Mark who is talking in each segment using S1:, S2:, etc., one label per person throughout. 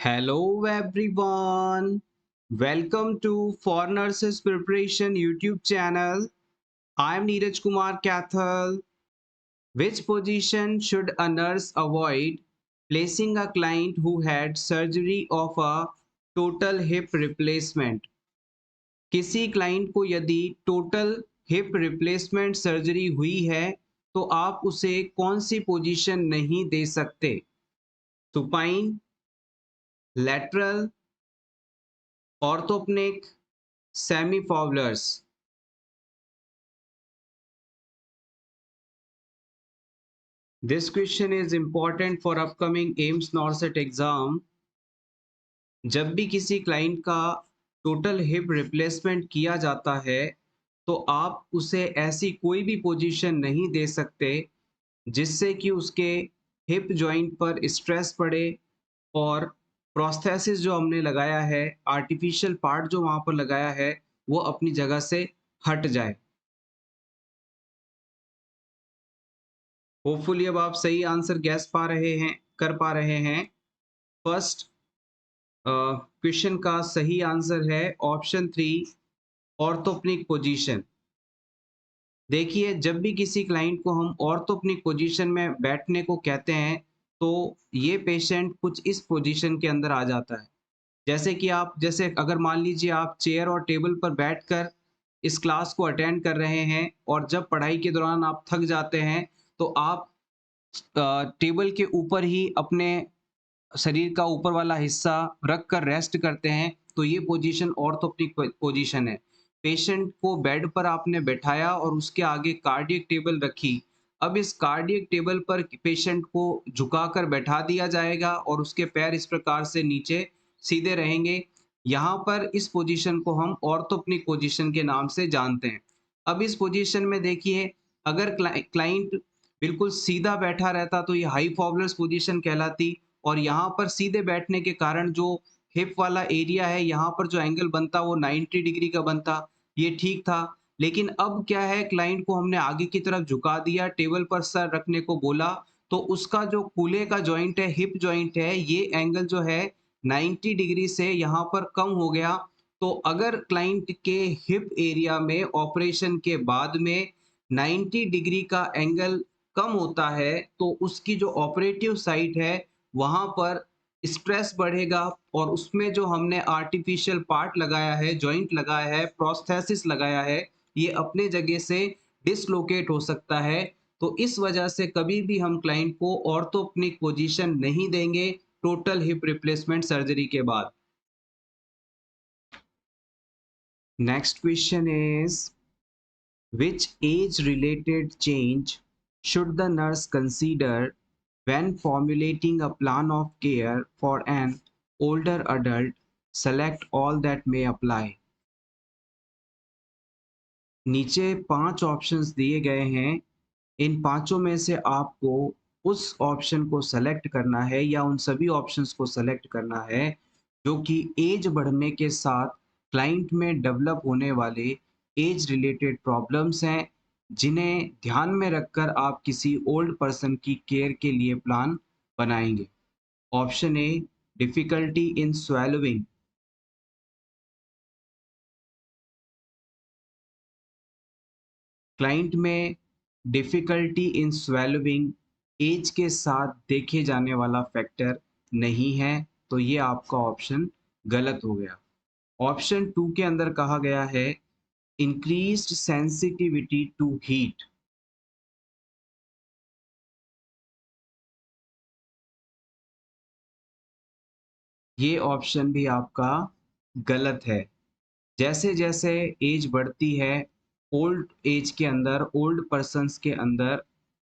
S1: Hello everyone. Welcome to For Nurses Preparation YouTube channel. I am Neeraj Kumar Kathal. Which position should a nurse avoid placing a client who had surgery of a total hip replacement? किसी client को यदि total hip replacement surgery हुई है तो आप उसे कौन सी position नहीं दे सकते? Supine, lateral, orthopneic, semi Fowler's. This question is important for upcoming AIIMS NORCET exam. जब भी किसी क्लाइंट का टोटल हिप रिप्लेसमेंट किया जाता है तो आप उसे ऐसी कोई भी पोजीशन नहीं दे सकते जिससे कि उसके हिप जॉइंट पर स्ट्रेस पड़े और प्रोस्थेसिस जो हमने लगाया है, आर्टिफिशियल पार्ट जो वहाँ पर लगाया है, वो अपनी जगह से हट जाए। होपफुली अब आप सही आंसर गैस पा रहे हैं, कर पा रहे हैं। फर्स्ट क्वेश्चन का सही आंसर है ऑप्शन 3, ऑर्थोप्निक पोजीशन। देखिए, जब भी किसी क्लाइंट को हम ऑर्थोप्निक पोजीशन में बैठने को कहते हैं तो ये पेशेंट कुछ इस पोजीशन के अंदर आ जाता है। जैसे अगर मान लीजिए आप चेयर और टेबल पर बैठकर इस क्लास को अटेंड कर रहे हैं और जब पढ़ाई के दौरान आप थक जाते हैं तो आप टेबल के ऊपर ही अपने शरीर का ऊपर वाला हिस्सा रख कर रेस्ट करते हैं, तो ये पोजीशन ऑर्थोप्टिक पोजीशन है। पेशेंट को बेड पर आपने बैठाया और उसके आगे कार्डियक टेबल रखी। अब इस कार्डियक टेबल पर पेशेंट को झुकाकर बैठा दिया जाएगा और उसके पैर इस प्रकार से नीचे सीधे रहेंगे। यहाँ पर इस पोजीशन को हम ऑर्थोप्निक पोजीशन के नाम से जानते हैं। अब इस पोजीशन में देखिए, अगर क्लाइंट बिल्कुल सीधा बैठा रहता तो ये हाई फॉबलर्स पोजीशन कहलाती और यहाँ पर सीधे बैठने के कारण जो हिप वाला एरिया है, यहाँ पर जो एंगल बनता वो 90 डिग्री का बनता, ये ठीक था। लेकिन अब क्या है, क्लाइंट को हमने आगे की तरफ झुका दिया, टेबल पर सर रखने को बोला, तो उसका जो कूल्हे का जॉइंट है, हिप जॉइंट है, ये एंगल जो है 90 डिग्री से यहाँ पर कम हो गया। तो अगर क्लाइंट के हिप एरिया में ऑपरेशन के बाद में 90 डिग्री का एंगल कम होता है तो उसकी जो ऑपरेटिव साइट है वहां पर स्ट्रेस बढ़ेगा और उसमें जो हमने आर्टिफिशियल पार्ट लगाया है, जॉइंट लगाया है, प्रोस्थेसिस लगाया है, ये अपने जगह से डिसलोकेट हो सकता है। तो इस वजह से कभी भी हम क्लाइंट को ऑर्थोप्निक पोजीशन नहीं देंगे टोटल हिप रिप्लेसमेंट सर्जरी के बाद। Next question is which age-related change should the nurse consider when formulating a plan of care for an older adult? Select all that may apply. नीचे 5 options दिए गए हैं। इन पांचों में से आपको उस ऑप्शन को सेलेक्ट करना है या उन सभी ऑप्शंस को सेलेक्ट करना है जो कि एज बढ़ने के साथ क्लाइंट में डेवलप होने वाले एज रिलेटेड प्रॉब्लम्स हैं, जिन्हें ध्यान में रखकर आप किसी ओल्ड पर्सन की केयर के लिए प्लान बनाएंगे। Option A, difficulty in swallowing. Client में डिफिकल्टी इन स्वेलोइंग एज के साथ देखे जाने वाला फैक्टर नहीं है, तो ये आपका ऑप्शन गलत हो गया। ऑप्शन 2 के अंदर कहा गया है इंक्रीज्ड सेंसिटिविटी टू हीट। ये ऑप्शन भी आपका गलत है। जैसे जैसे एज बढ़ती है, ओल्ड एज के अंदर, ओल्ड पर्सन्स के अंदर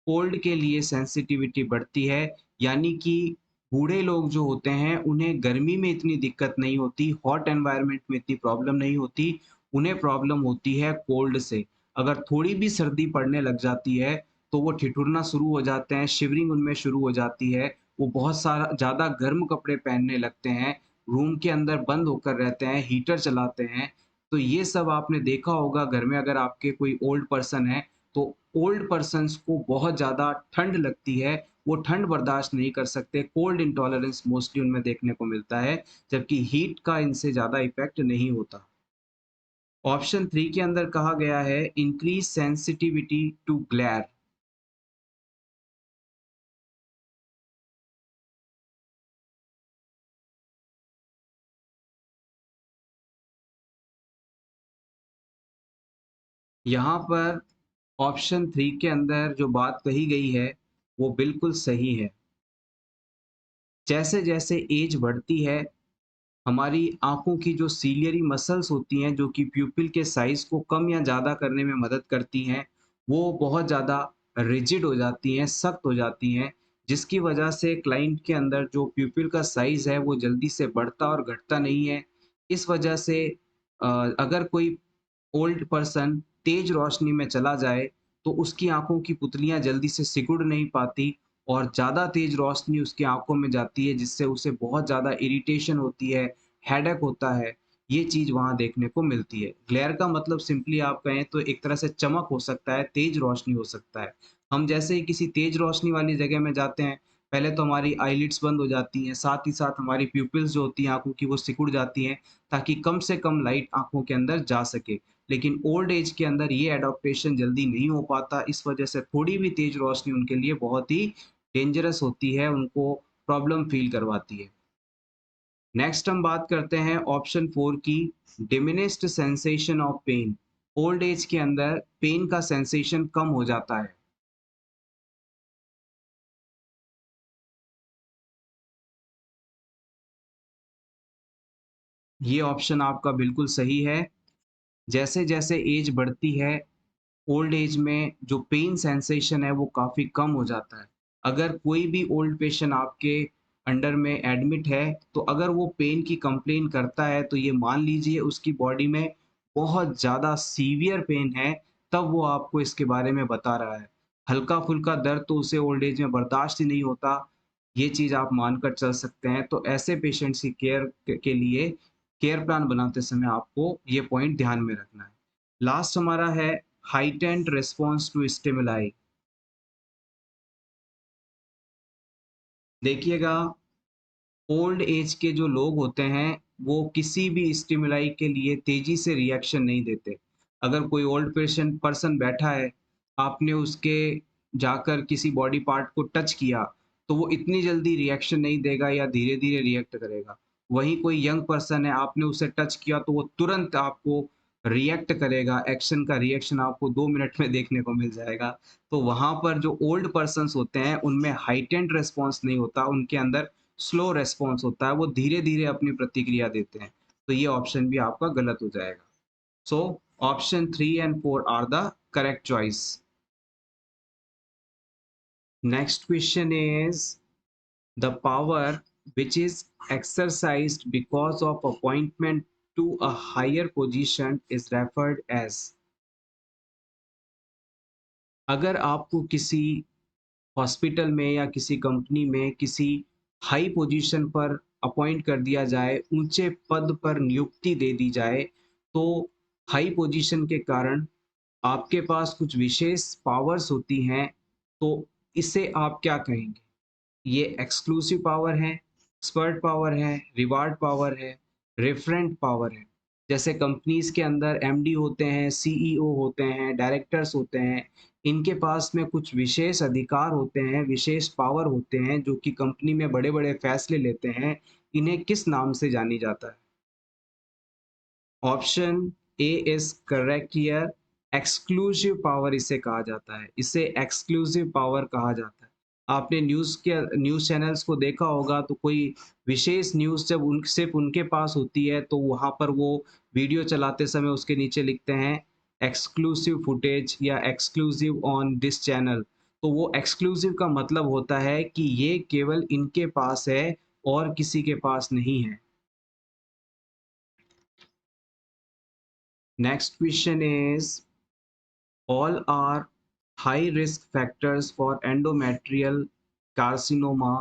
S1: कोल्ड के लिए सेंसिटिविटी बढ़ती है, यानी कि बूढ़े लोग जो होते हैं उन्हें गर्मी में इतनी दिक्कत नहीं होती, हॉट एनवायरनमेंट में इतनी प्रॉब्लम नहीं होती, उन्हें प्रॉब्लम होती है कोल्ड से। अगर थोड़ी भी सर्दी पड़ने लग जाती है तो वो ठिठुरना शुरू हो जाते हैं, शिवरिंग उनमें शुरू हो जाती है, वो बहुत सारा ज़्यादा गर्म कपड़े पहनने लगते हैं, रूम के अंदर बंद होकर रहते हैं, हीटर चलाते हैं। तो ये सब आपने देखा होगा घर में, अगर आपके कोई ओल्ड पर्सन है तो ओल्ड पर्सन्स को बहुत ज़्यादा ठंड लगती है, वो ठंड बर्दाश्त नहीं कर सकते, कोल्ड इंटॉलरेंस मोस्टली उनमें देखने को मिलता है, जबकि हीट का इनसे ज़्यादा इफ़ेक्ट नहीं होता। ऑप्शन 3 के अंदर कहा गया है इंक्रीज सेंसिटिविटी टू ग्लेयर। यहाँ पर ऑप्शन 3 के अंदर जो बात कही गई है, वो बिल्कुल सही है। जैसे-जैसे एज बढ़ती है, हमारी आँखों की जो सीलियरी मसल्स होती हैं, जो कि प्यूपिल के साइज़ को कम या ज़्यादा करने में मदद करती हैं, वो बहुत ज़्यादा रिजिड हो जाती हैं, सख्त हो जाती हैं, जिसकी वजह से क्लाइंट के अंदर जो प्यूपिल का साइज़ है, वो जल्दी से बढ़ता और घटता नहीं है। इस वजह से अगर कोई ओल्ड पर्सन तेज रोशनी में चला जाए, तो उसकी आँखों की पुतलियाँ जल्दी से सिकुड़ नहीं पाती और ज़्यादा तेज रोशनी उसकी आँखों में जाती है, जिससे उसे बहुत ज़्यादा इरिटेशन होती है, हेडेक होता है। ये चीज़ वहाँ देखने को मिलती है। ग्लेयर का मतलब सिंपली आप कहें तो एक तरह से चमक हो सकता है, तेज रोशनी हो सकता है। हम जैसे ही किसी तेज रोशनी वाली जगह में जाते हैं, पहले तो हमारी आईलिड्स बंद हो जाती हैं, साथ ही साथ हमारी प्यूपिल्स जो होती हैं आँखों की, वो सिकुड़ जाती हैं, ताकि कम से कम लाइट आँखों के अंदर जा सके। लेकिन ओल्ड एज के अंदर ये एडॉप्टेशन जल्दी नहीं हो पाता, इस वजह से थोड़ी भी तेज रोशनी उनके लिए बहुत ही डेंजरस होती है, उनको प्रॉब्लम फ़ील करवाती है। नेक्स्ट हम बात करते हैं ऑप्शन 4 की, diminished sensation of pain. Old age के अंदर पेन का सेंसेशन कम हो जाता है। ये ऑप्शन आपका बिल्कुल सही है। जैसे-जैसे एज बढ़ती है, ओल्ड एज में जो पेन सेंसेशन है वो काफ़ी कम हो जाता है। अगर कोई भी ओल्ड पेशेंट आपके अंडर में एडमिट है, तो अगर वो पेन की कंप्लेन करता है तो ये मान लीजिए उसकी बॉडी में बहुत ज़्यादा सीवियर पेन है, तब वो आपको इसके बारे में बता रहा है। हल्का-फुल्का दर्द तो उसे ओल्ड एज में बर्दाश्त ही नहीं होता, ये चीज़ आप मानकर चल सकते हैं। तो ऐसे पेशेंट्स की केयर के लिए केयर प्लान बनाते समय आपको ये पॉइंट ध्यान में रखना है। लास्ट हमारा है heightened response to stimuli। देखिएगा, ओल्ड एज के जो लोग होते हैं, वो किसी भी स्टिमुलाई के लिए तेज़ी से रिएक्शन नहीं देते। अगर कोई ओल्ड पेशेंट पर्सन बैठा है, आपने उसके जाकर किसी बॉडी पार्ट को टच किया, तो वो इतनी जल्दी रिएक्शन नहीं देगा या धीरे-धीरे रिएक्ट करेगा। वहीं कोई यंग पर्सन है, आपने उसे टच किया तो वो तुरंत आपको रिएक्ट करेगा, एक्शन का रिएक्शन आपको 2 मिनट में देखने को मिल जाएगा। तो वहाँ पर जो ओल्ड पर्सन्स होते हैं, उनमें हाइटेंड रिस्पॉन्स नहीं होता, उनके अंदर स्लो रिस्पॉन्स होता है, वो धीरे-धीरे अपनी प्रतिक्रिया देते हैं। तो ये ऑप्शन भी आपका गलत हो जाएगा। So option 3 and 4 are the correct choice. Next question is the power which is exercised because of appointment to a higher position is referred as। अगर आपको किसी हॉस्पिटल में या किसी कंपनी में किसी हाई पोजीशन पर अपॉइंट कर दिया जाए, ऊँचे पद पर नियुक्ति दे दी जाए, तो हाई पोजीशन के कारण आपके पास कुछ विशेष पावर्स होती हैं, तो इसे आप क्या कहेंगे? ये एक्सक्लूसिव पावर है, एक्सपर्ट पावर है, रिवार्ड पावर है, रेफरेंट पावर है। जैसे कंपनीज़ के अंदर एमडी होते हैं, सीईओ होते हैं, डायरेक्टर्स होते हैं, इनके पास में कुछ विशेष अधिकार होते हैं, विशेष पावर होते हैं, जो कि कंपनी में बड़े-बड़े फैसले लेते हैं। इन्हें किस नाम से जानी जाता है? Option A is correct here, exclusive power इसे कहा जाता है। इसे एक्सक्लूसिव पावर कहा जाता है। आपने न्यूज़ चैनल्स को देखा होगा तो कोई विशेष न्यूज़ जब उन सिर्फ़ उनके पास होती है तो वहाँ पर वो वीडियो चलाते समय उसके नीचे लिखते हैं एक्सक्लूसिव फुटेज या एक्सक्लूसिव ऑन दिस चैनल। तो वो एक्सक्लूसिव का मतलब होता है कि ये केवल इनके पास है और किसी के पास नहीं है। Next question is all are high risk factors for endometrial carcinoma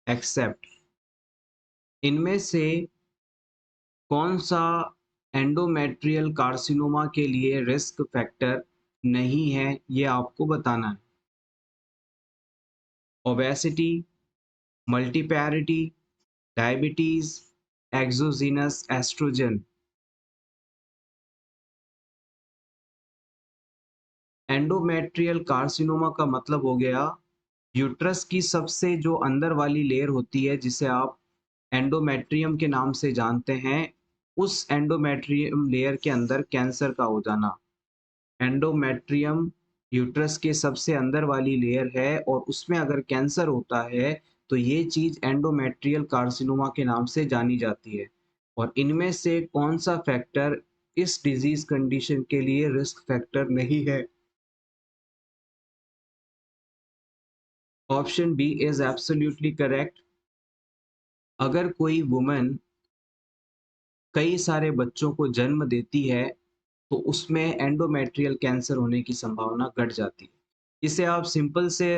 S1: except। इनमें से कौन सा एंडोमेट्रियल कार्सिनोमा के लिए रिस्क फैक्टर नहीं है, ये आपको बताना है। Obesity, multiparity, diabetes, exogenous oestrogen. Endometrial carcinoma का मतलब हो गया यूट्रस की सबसे जो अंदर वाली लेयर होती है जिसे आप एंडोमेट्रियम के नाम से जानते हैं, उस एंडोमेट्रियम लेयर के अंदर कैंसर का हो जाना। एंडोमेट्रियम यूट्रस के सबसे अंदर वाली लेयर है और उसमें अगर कैंसर होता है तो ये चीज एंडोमेट्रियल कार्सिनोमा के नाम से जानी जाती है। और इनमें से कौन सा फैक्टर इस डिजीज कंडीशन के लिए रिस्क फैक्टर नहीं है? Option B is absolutely correct. अगर कोई वुमन कई सारे बच्चों को जन्म देती है तो उसमें एंडोमेट्रियल कैंसर होने की संभावना घट जाती है। इसे आप सिंपल से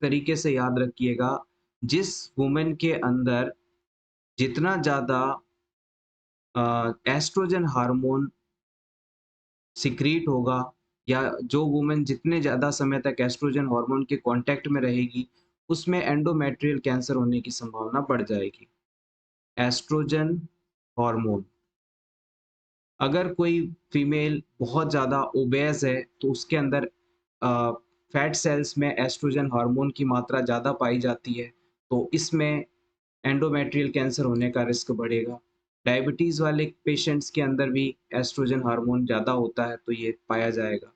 S1: तरीके से याद रखिएगा, जिस वुमन के अंदर जितना ज़्यादा एस्ट्रोजन हार्मोन सिक्रीट होगा या जो वुमन जितने ज़्यादा समय तक एस्ट्रोजन हार्मोन के कांटेक्ट में रहेगी, उसमें एंडोमेट्रियल कैंसर होने की संभावना बढ़ जाएगी। एस्ट्रोजन हार्मोन, अगर कोई फीमेल बहुत ज़्यादा ओबेस है तो उसके अंदर फैट सेल्स में एस्ट्रोजन हार्मोन की मात्रा ज़्यादा पाई जाती है, तो इसमें एंडोमेट्रियल कैंसर होने का रिस्क बढ़ेगा। डायबिटीज़ वाले पेशेंट्स के अंदर भी एस्ट्रोजन हार्मोन ज़्यादा होता है तो ये पाया जाएगा।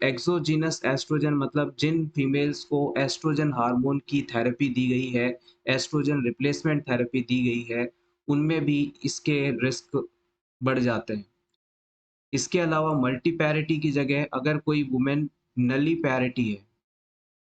S1: एक्सोजीनस एस्ट्रोजन मतलब जिन फीमेल्स को एस्ट्रोजन हार्मोन की थेरेपी दी गई है, एस्ट्रोजन रिप्लेसमेंट थेरेपी दी गई है, उनमें भी इसके रिस्क बढ़ जाते हैं। इसके अलावा मल्टीपैरिटी की जगह अगर कोई वुमेन नलीपैरिटी है,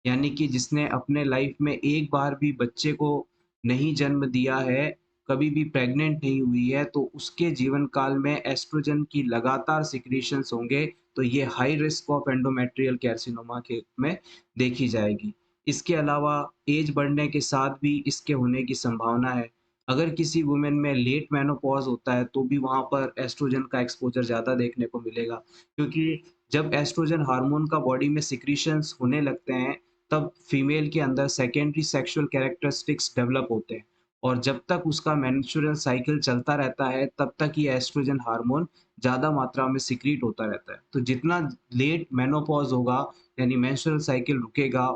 S1: यानी कि जिसने अपने लाइफ में एक बार भी बच्चे को नहीं जन्म दिया है, कभी भी प्रेग्नेंट नहीं हुई है, तो उसके जीवन काल में एस्ट्रोजन की लगातार सिक्रीशंस होंगे, तो ये high risk of endometrial carcinoma के में देखी जाएगी। इसके अलावा एज बढ़ने के साथ भी इसके होने की संभावना है। अगर किसी वुमेन में लेट मेनोपॉज़ होता है, तो भी वहाँ पर एस्ट्रोजन का एक्सपोज़र ज़्यादा देखने को मिलेगा, क्योंकि जब एस्ट्रोजन हार्मोन का बॉडी में सिक्रीशंस होने लगते हैं, तब फीमेल के अंदर सेकेंडरी सेक्सुअल कैरेक्टरिस्टिक्स डेवलप होते हैं और जब तक उसका मेंस्ट्रुअल साइकिल चलता रहता है तब तक ये एस्ट्रोजन हार्मोन ज़्यादा मात्रा में सिक्रीट होता रहता है। तो जितना लेट मेनोपॉज़ होगा यानी मेंस्ट्रुअल साइकिल रुकेगा,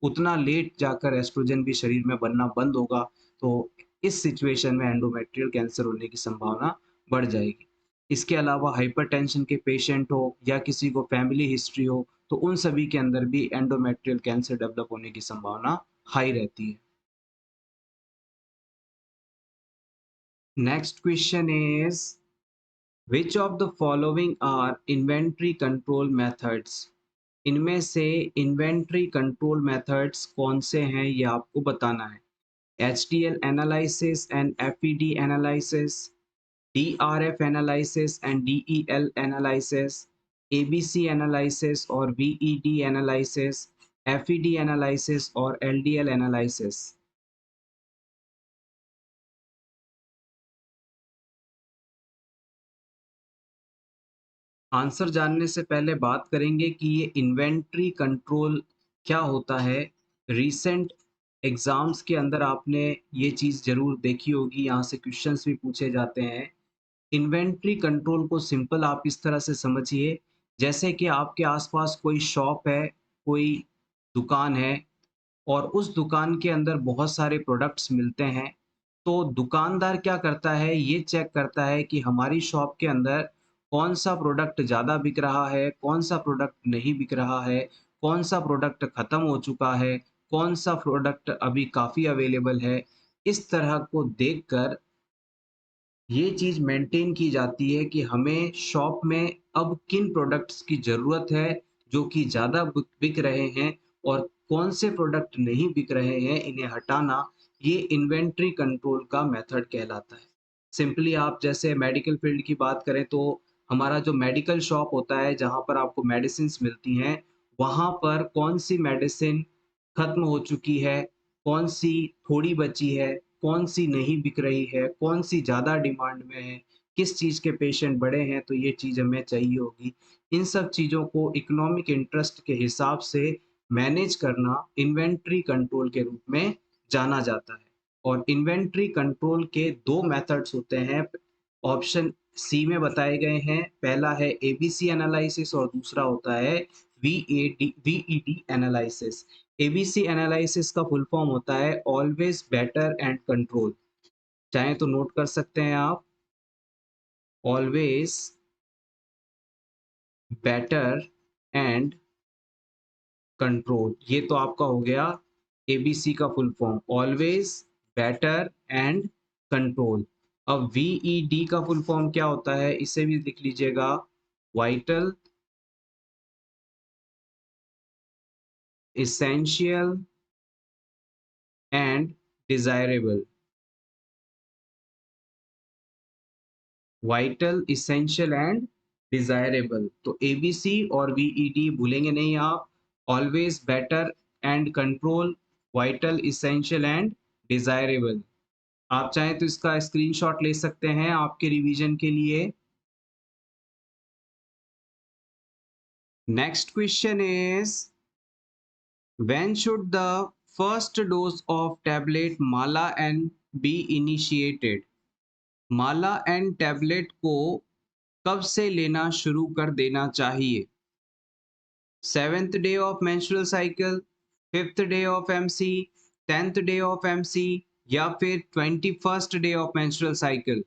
S1: उतना लेट जाकर एस्ट्रोजन भी शरीर में बनना बंद होगा। तो इस सिचुएशन में एंडोमेट्रियल कैंसर होने की संभावना बढ़ जाएगी। इसके अलावा हाइपरटेंशन के पेशेंट हो या किसी को फैमिली हिस्ट्री हो, तो उन सभी के अंदर भी एंडोमेट्रियल कैंसर डेवलप होने की संभावना हाई रहती है। Next question is which of the following are inventory control methods? इनमें से इन्वेंटरी कंट्रोल मेथड्स कौन से हैं ये आपको बताना है। HDL analysis and FED analysis, DRF analysis and DEL analysis, ABC analysis और VED analysis, FED analysis और LDL analysis। आंसर जानने से पहले बात करेंगे कि ये इन्वेंट्री कंट्रोल क्या होता है। रीसेंट एग्जाम्स के अंदर आपने ये चीज़ ज़रूर देखी होगी, यहाँ से क्वेश्चंस भी पूछे जाते हैं। इन्वेंट्री कंट्रोल को सिंपल आप इस तरह से समझिए, जैसे कि आपके आसपास कोई शॉप है, कोई दुकान है और उस दुकान के अंदर बहुत सारे प्रोडक्ट्स मिलते हैं। तो दुकानदार क्या करता है, ये चेक करता है कि हमारी शॉप के अंदर कौन-सा प्रोडक्ट ज़्यादा बिक रहा है, कौन-सा प्रोडक्ट नहीं बिक रहा है, कौन-सा प्रोडक्ट खत्म हो चुका है, कौन-सा प्रोडक्ट अभी काफ़ी अवेलेबल है। इस तरह को देखकर ये चीज़ मेंटेन की जाती है कि हमें शॉप में अब किन प्रोडक्ट्स की ज़रूरत है, जो कि ज़्यादा बिक रहे हैं और कौन से प्रोडक्ट नहीं बिक रहे हैं, इन्हें हटाना, ये इन्वेंटरी कंट्रोल का मेथड कहलाता है। सिंपली आप जैसे मेडिकल फील्ड की बात करें तो हमारा जो मेडिकल शॉप होता है, जहाँ पर आपको मेडिसिन्स मिलती हैं, वहाँ पर कौन-सी मेडिसिन खत्म हो चुकी है, कौन-सी थोड़ी बची है, कौन-सी नहीं बिक रही है, कौन-सी ज़्यादा डिमांड में है, किस चीज़ के पेशेंट बड़े हैं तो ये चीज़ हमें चाहिए होगी। इन सब चीज़ों को इकोनॉमिक इंटरेस्ट के हिसाब से मैनेज करना इन्वेंट्री कंट्रोल के रूप में जाना जाता है। और इन्वेंट्री कंट्रोल के दो मेथड्स होते हैं, ऑप्शन सी में बताए गए हैं। पहला है एबीसी एनालिसिस और दूसरा होता है वीईडी एनालिसिस। एबीसी एनालिसिस का फुल फॉर्म होता है ऑलवेज बेटर एंड कंट्रोल। चाहे तो नोट कर सकते हैं आप, ऑलवेज बेटर एंड कंट्रोल। ये तो आपका हो गया एबीसी का full form, always better and control. अब वीईडी का फुल फॉर्म क्या होता है, इसे भी लिख लीजिएगा, vital, essential and desirable। Vital, essential and desirable. तो एबीसी और वीईडी भूलेंगे नहीं आप, always better and control, vital, essential and desirable. आप चाहें तो इसका स्क्रीनशॉट ले सकते हैं आपके रिवीजन के लिए। Next question is, when should the first dose of tablet Mala N be initiated? Mala N tablet को कब से लेना शुरू कर देना चाहिए? 7th day of menstrual cycle, 5th day of MC, 10th day of MC, या फिर 21st day of menstrual cycle?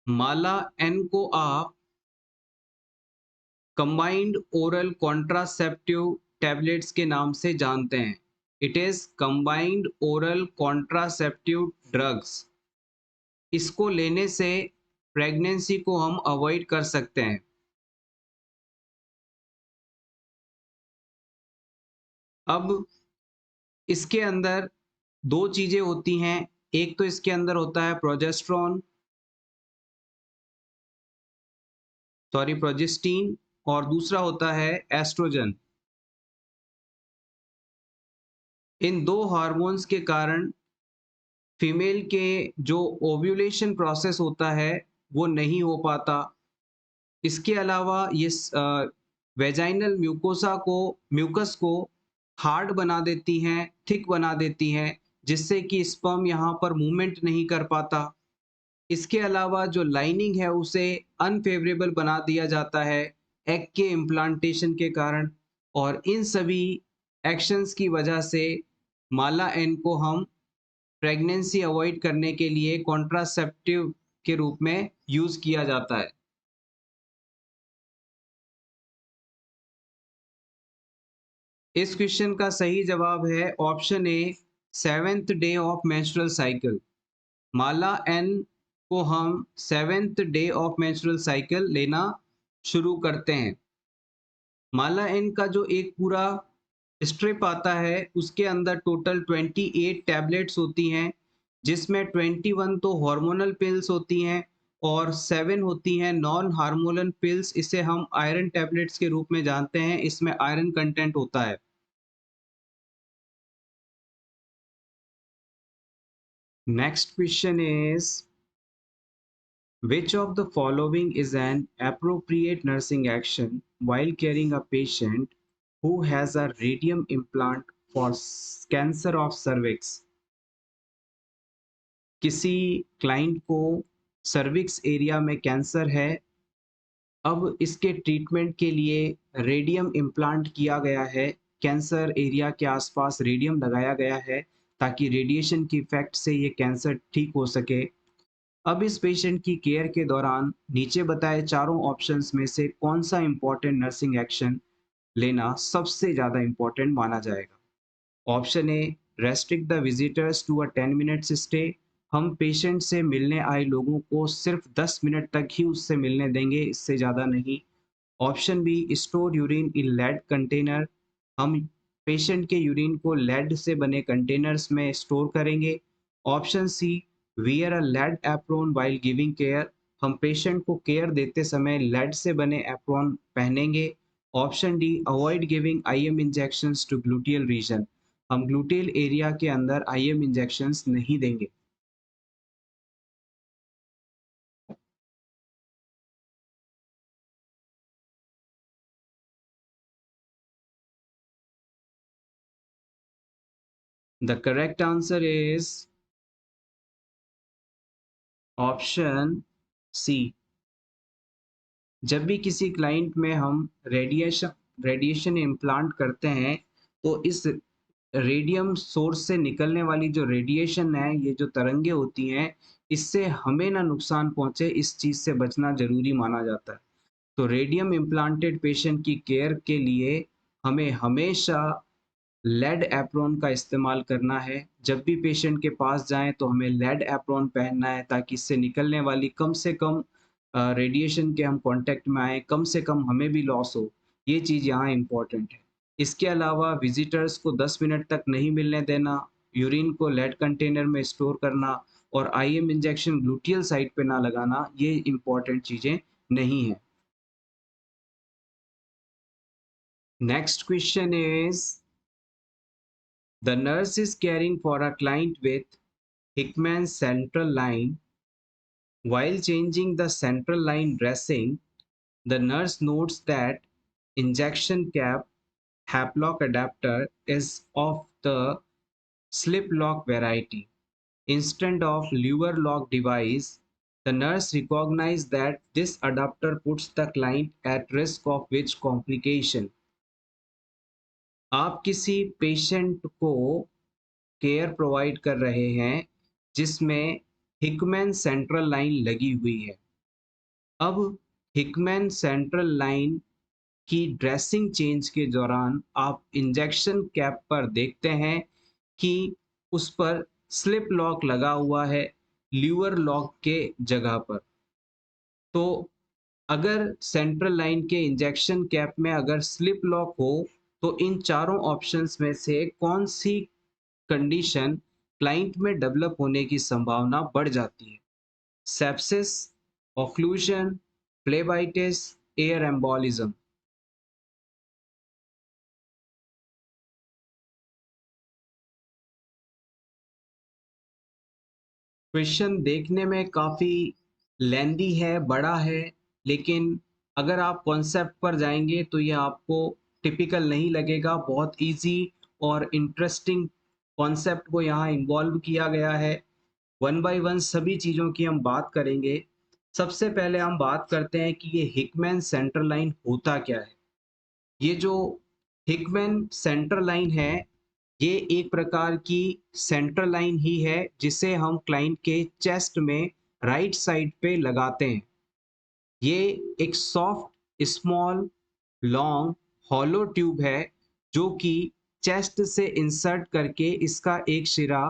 S1: Mala N को आप कंबाइंड ओरल कॉन्ट्रासेप्टिव टैबलेट्स के नाम से जानते हैं। It is combined oral contraceptive drugs. इसको लेने से प्रेगनेंसी को हम अवॉइड कर सकते हैं। अब इसके अंदर दो चीजें होती हैं, एक तो इसके अंदर होता है प्रोजेस्टेरोन, सॉरी प्रोजेस्टीन, और दूसरा होता है एस्ट्रोजन। इन दो हार्मोन्स के कारण फीमेल के जो ओव्यूलेशन प्रोसेस होता है वो नहीं हो पाता। इसके अलावा ये वेजाइनल म्यूकोसा को, म्यूकस को हार्ड बना देती हैं, थिक बना देती हैं, जिससे कि स्पर्म यहाँ पर मूवमेंट नहीं कर पाता। इसके अलावा जो लाइनिंग है उसे अनफेवरेबल बना दिया जाता है एग के इम्प्लांटेशन के कारण। और इन सभी एक्शंस की वजह से माला एन को हम प्रेगनेंसी अवॉइड करने के लिए कॉन्ट्रासेप्टिव के रूप में यूज किया जाता है। इस क्वेश्चन का सही जवाब है option A, 7th day of menstrual cycle. Mala N को हम 7th day of menstrual cycle लेना शुरू करते हैं। माला एन का जो एक पूरा स्ट्रिप आता है उसके अंदर टोटल 28 टैबलेट्स होती हैं, जिसमें 21 तो हार्मोनल पिल्स होती हैं और 7 होती हैं नॉन हार्मोनल पिल्स। इसे हम आयरन टैबलेट्स के रूप में जानते हैं, इसमें आयरन कंटेंट होता है। Next question is, which of the following is an appropriate nursing action while caring a patient who has a radium implant for cancer of cervix? किसी क्लाइंट को सर्विक्स एरिया में कैंसर है। अब इसके treatment के लिए रेडियम इम्प्लांट किया गया है, कैंसर एरिया के आसपास रेडियम लगाया गया है ताकि रेडिएशन की इफेक्ट से ये कैंसर ठीक हो सके। अब इस पेशेंट की केयर के दौरान नीचे बताए चारों ऑप्शंस में से कौन सा इंपॉर्टेंट नर्सिंग एक्शन लेना सबसे ज़्यादा इंपॉर्टेंट माना जाएगा? Option A, restrict the visitors to a 10 minutes stay. हम पेशेंट से मिलने आए लोगों को सिर्फ 10 मिनट तक ही उससे मिलने देंगे, इससे ज़्यादा नहीं। Option B, store urine in lead container. हम पेशेंट के यूरिन को लेड से बने कंटेनर्स में स्टोर करेंगे। Option C, wear a lead apron while giving care. हम पेशेंट को केयर देते समय लेड से बने एप्रोन पहनेंगे। Option D, avoid giving IM injections to gluteal region. हम ग्लूटियल एरिया के अंदर आईएम इंजेक्शंस नहीं देंगे। The correct answer is option C. जब भी किसी क्लाइंट में हम रेडिएशन इम्प्लांट करते हैं तो इस रेडियम सोर्स से निकलने वाली जो रेडिएशन है, ये जो तरंगे होती हैं, इससे हमें ना नुकसान पहुंचे, इस चीज से बचना जरूरी माना जाता है। तो रेडियम इम्प्लांटेड पेशेंट की केयर के लिए हमें हमेशा लेड एप्रॉन का इस्तेमाल करना है। जब भी पेशेंट के पास जाएं तो हमें लेड एप्रॉन पहनना है, ताकि इससे निकलने वाली कम से कम रेडिएशन के हम कांटेक्ट में आए, कम से कम हमें भी लॉस हो। ये चीज़ यहाँ इम्पोर्टेंट है। इसके अलावा विजिटर्स को 10 मिनट तक नहीं मिलने देना, यूरिन को लेड कंटेनर में स्टोर करना और आईएम इंजेक्शन ग्लूटियल साइट पे ना लगाना, ये इम्पोर्टेंट चीज़ें नहीं है। Next question is, the nurse is caring for a client with Hickman's central line. While changing the central line dressing, the nurse notes that injection cap Haplock adapter is of the slip lock variety. Instead of lever lock device, the nurse recognizes that this adapter puts the client at risk of which complication. आप किसी patient को care provide कर रहे हैं जिसमें Hickman central line लगी हुई है। अब हिकमैन सेंट्रल लाइन की ड्रेसिंग चेंज के दौरान आप इंजेक्शन कैप पर देखते हैं कि उस पर स्लिप लॉक लगा हुआ है, लीवर लॉक के जगह पर। तो अगर सेंट्रल लाइन के इंजेक्शन कैप में अगर स्लिप लॉक हो तो इन चारों ऑप्शंस में से कौन सी कंडीशन क्लाइंट में डेवलप होने की संभावना बढ़ जाती है? Sepsis, occlusion, phlebitis, air embolism. Question देखने में काफी लेंदी है, बड़ा है, लेकिन अगर आप कॉन्सेप्ट पर जाएंगे तो ये आपको टिपिकल नहीं लगेगा। बहुत इजी और इंटरेस्टिंग कॉन्सेप्ट को यहाँ इन्वॉल्व किया गया है। वन बाय वन सभी चीज़ों की हम बात करेंगे। सबसे पहले हम बात करते हैं कि ये हिकमैन सेंट्रल लाइन होता क्या है। ये जो हिकमैन सेंट्रल लाइन है, ये एक प्रकार की सेंट्रल लाइन ही है जिसे हम क्लाइंट के चेस्ट में राइट साइड पे लगाते हैं। ये एक soft, small, long, hollow tube है जो कि चेस्ट से इंसर्ट करके इसका एक सिरा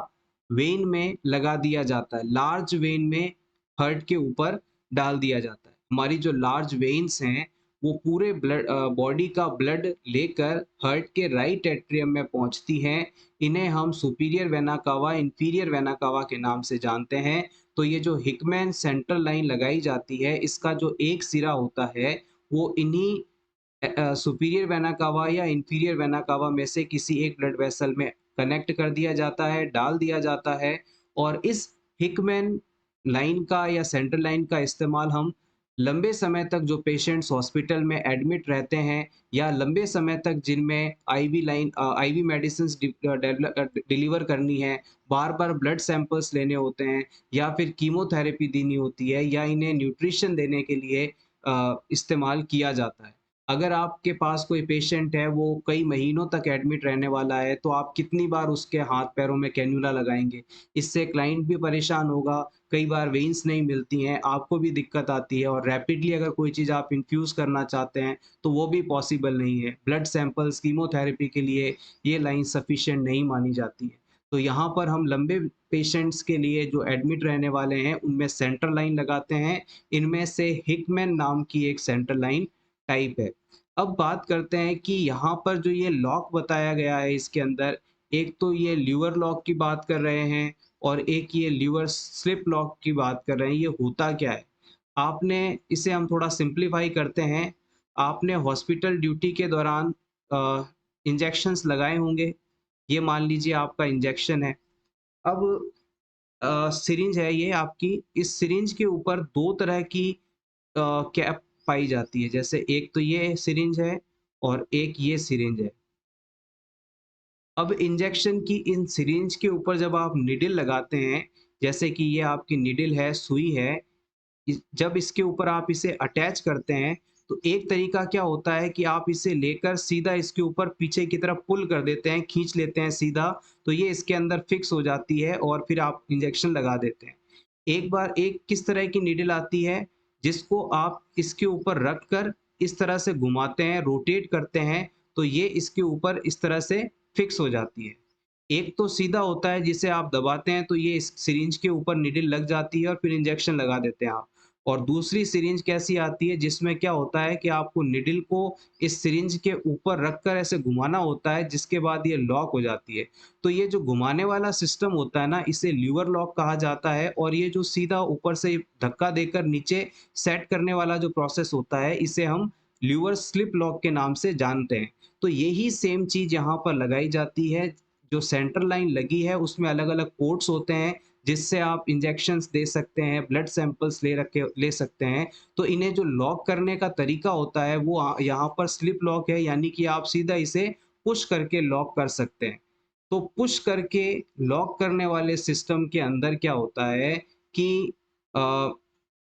S1: वेन में लगा दिया जाता है। लार्ज वेन में हार्ट के ऊपर डाल दिया जाता है। हमारी जो लार्ज वेन्स हैं वो पूरे ब्लड बॉडी का ब्लड लेकर हार्ट के राइट एट्रियम में पहुंचती हैं। इन्हें हम superior vena cava, inferior vena cava के नाम से जानते हैं। तो ये जो हिकमैन सेंट्रल लाइन लगाई जाती है, इसका जो एक सिरा होता है वो इन्हीं सुपीरियर वेना कावा या इंफीरियर वेना कावा में से किसी एक ब्लड वेसल में कनेक्ट कर दिया जाता है, डाल दिया जाता है। और इस हिकमैन लाइन का या सेंट्रल लाइन का इस्तेमाल हम लंबे समय तक, जो पेशेंट्स हॉस्पिटल में एडमिट रहते हैं या लंबे समय तक जिनमें आईवी मेडिसिन डिलीवर करनी है, बार बार ब्लड सैंपल्स लेने होते हैं या फिर कीमोथेरेपी देनी होती है या इन्हें न्यूट्रिशन देने के लिए इस्तेमाल किया जाता है। अगर आपके पास कोई पेशेंट है, वो कई महीनों तक एडमिट रहने वाला है, तो आप कितनी बार उसके हाथ पैरों में कैन्यूला लगाएंगे? इससे क्लाइंट भी परेशान होगा, कई बार वेन्स नहीं मिलती हैं, आपको भी दिक्कत आती है और रैपिडली अगर कोई चीज़ आप इन्फ्यूज़ करना चाहते हैं तो वो भी पॉसिबल नहीं है। ब्लड सैंपल्स कीमोथेरेपी के लिए ये लाइन सफिशिएंट नहीं मानी जाती है। तो यहाँ पर हम लंबे पेशेंट्स के लिए जो एडमिट रहने वाले हैं उनमें सेंट्रल लाइन लगाते हैं। इनमें से हिकमैन नाम की एक सेंट्रल लाइन टाइप है। अब बात करते हैं कि यहाँ पर जो ये लॉक बताया गया है इसके अंदर, एक तो ये लीवर लॉक की बात कर रहे हैं और एक ये लीवर स्लिप लॉक की बात कर रहे हैं। ये होता क्या है? आपने इसे हम थोड़ा सिंप्लीफाई करते हैं। आपने हॉस्पिटल ड्यूटी के दौरान इंजेक्शंस लगाए होंगे। ये मान लीजिए आपका इंजेक्शन है। अब सिरिंज है ये आपकी। इस सिरिंज के ऊपर 2 तरह की कैप पाई जाती है। जैसे एक तो ये सिरिंज है और एक ये सिरिंज है। अब इंजेक्शन की इन सिरिंज के ऊपर जब आप निडल लगाते हैं, जैसे कि ये आपकी निडल है, सुई है, जब इसके ऊपर आप इसे अटैच करते हैं, तो एक तरीका क्या होता है कि आप इसे लेकर सीधा इसके ऊपर पीछे की तरफ पुल कर देते हैं, खींच लेते हैं सीधा, तो ये इसके अंदर फिक्स हो जाती है और फिर आप इंजेक्शन लगा देते हैं। एक बार एक किस तरह की नीडल आती है, जिसको आप इसके ऊपर रख कर इस तरह से घुमाते हैं, रोटेट करते हैं, तो ये इसके ऊपर इस तरह से फिक्स हो जाती है। एक तो सीधा होता है जिसे आप दबाते हैं तो ये इस सिरिंज के ऊपर नीडल लग जाती है और फिर इंजेक्शन लगा देते हैं आप। और दूसरी सिरिंज कैसी आती है जिसमें क्या होता है कि आपको निडल को इस सिरिंज के ऊपर रखकर ऐसे घुमाना होता है, जिसके बाद ये लॉक हो जाती है। तो ये जो घुमाने वाला सिस्टम होता है ना, इसे लीवर लॉक कहा जाता है, और ये जो सीधा ऊपर से धक्का देकर नीचे सेट करने वाला जो प्रोसेस होता है, इसे हम लीवर स्लिप लॉक के नाम से जानते हैं। तो यही सेम चीज यहाँ पर लगाई जाती है। जो सेंटर लाइन लगी है उसमें अलग अलग पोर्ट्स होते हैं, जिससे आप इंजेक्शंस दे सकते हैं, ब्लड सैंपल्स ले सकते हैं। तो इन्हें जो लॉक करने का तरीका होता है वो यहाँ पर स्लिप लॉक है, यानी कि आप सीधा इसे पुश करके लॉक कर सकते हैं। तो पुश करके लॉक करने वाले सिस्टम के अंदर क्या होता है कि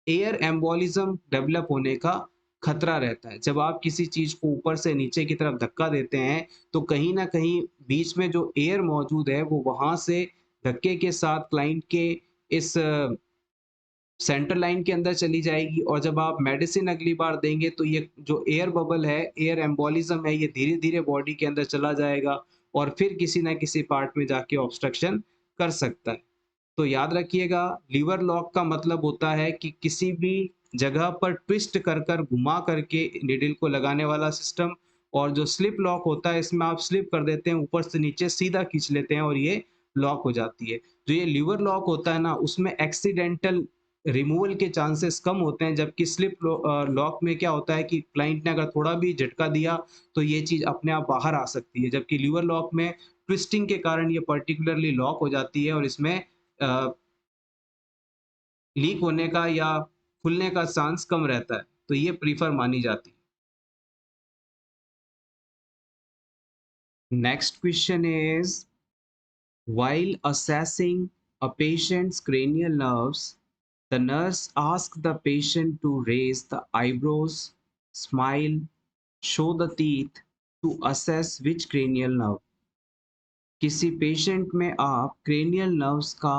S1: एयर एम्बोलिज्म डेवलप होने का खतरा रहता है। जब आप किसी चीज को ऊपर से नीचे की तरफ धक्का देते हैं, तो कहीं ना कहीं बीच में जो एयर मौजूद है वो वहां से धक्के के साथ क्लाइंट के इस सेंटर लाइन के अंदर चली जाएगी, और जब आप मेडिसिन अगली बार देंगे तो ये जो एयर बबल है, एयर एम्बोलिज्म है, ये धीरे धीरे बॉडी के अंदर चला जाएगा और फिर किसी ना किसी पार्ट में जाके ऑब्स्ट्रक्शन कर सकता है। तो याद रखिएगा, लीवर लॉक का मतलब होता है कि किसी भी जगह पर ट्विस्ट कर कर घुमा करके निडल को लगाने वाला सिस्टम। और जो स्लिप लॉक होता है, इसमें आप स्लिप कर देते हैं, ऊपर से नीचे सीधा खींच लेते हैं और ये लॉक हो जाती है। जो ये लीवर लॉक होता है ना, उसमें एक्सीडेंटल रिमूवल के चांसेस कम होते हैं, जबकि स्लिप लॉक में क्या होता है कि क्लाइंट ने अगर थोड़ा भी झटका दिया तो ये चीज अपने आप बाहर आ सकती है, जबकि लीवर लॉक में ट्विस्टिंग के कारण ये पर्टिकुलरली लॉक हो जाती है और इसमें लीक होने का या खुलने का चांस कम रहता है, तो ये प्रीफर मानी जाती है। Next question is, while assessing a patient's cranial nerves, the nurse asks the patient to raise the eyebrows, smile, show the teeth to assess which cranial nerve. किसी पेशेंट में आप क्रेनियल नर्व्स का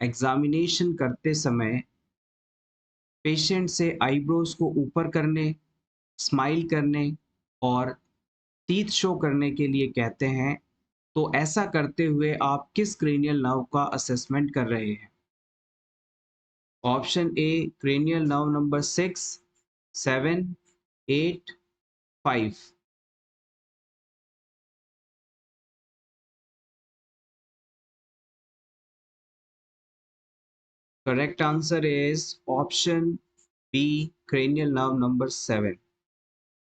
S1: examination करते समय patient से eyebrows को ऊपर करने, स्माइल करने और टीथ शो करने के लिए कहते हैं। तो ऐसा करते हुए आप किस क्रेनियल नर्व का असेसमेंट कर रहे हैं? Option A cranial nerve number 6, 7, 8, 5। Correct answer is option B cranial nerve number 7।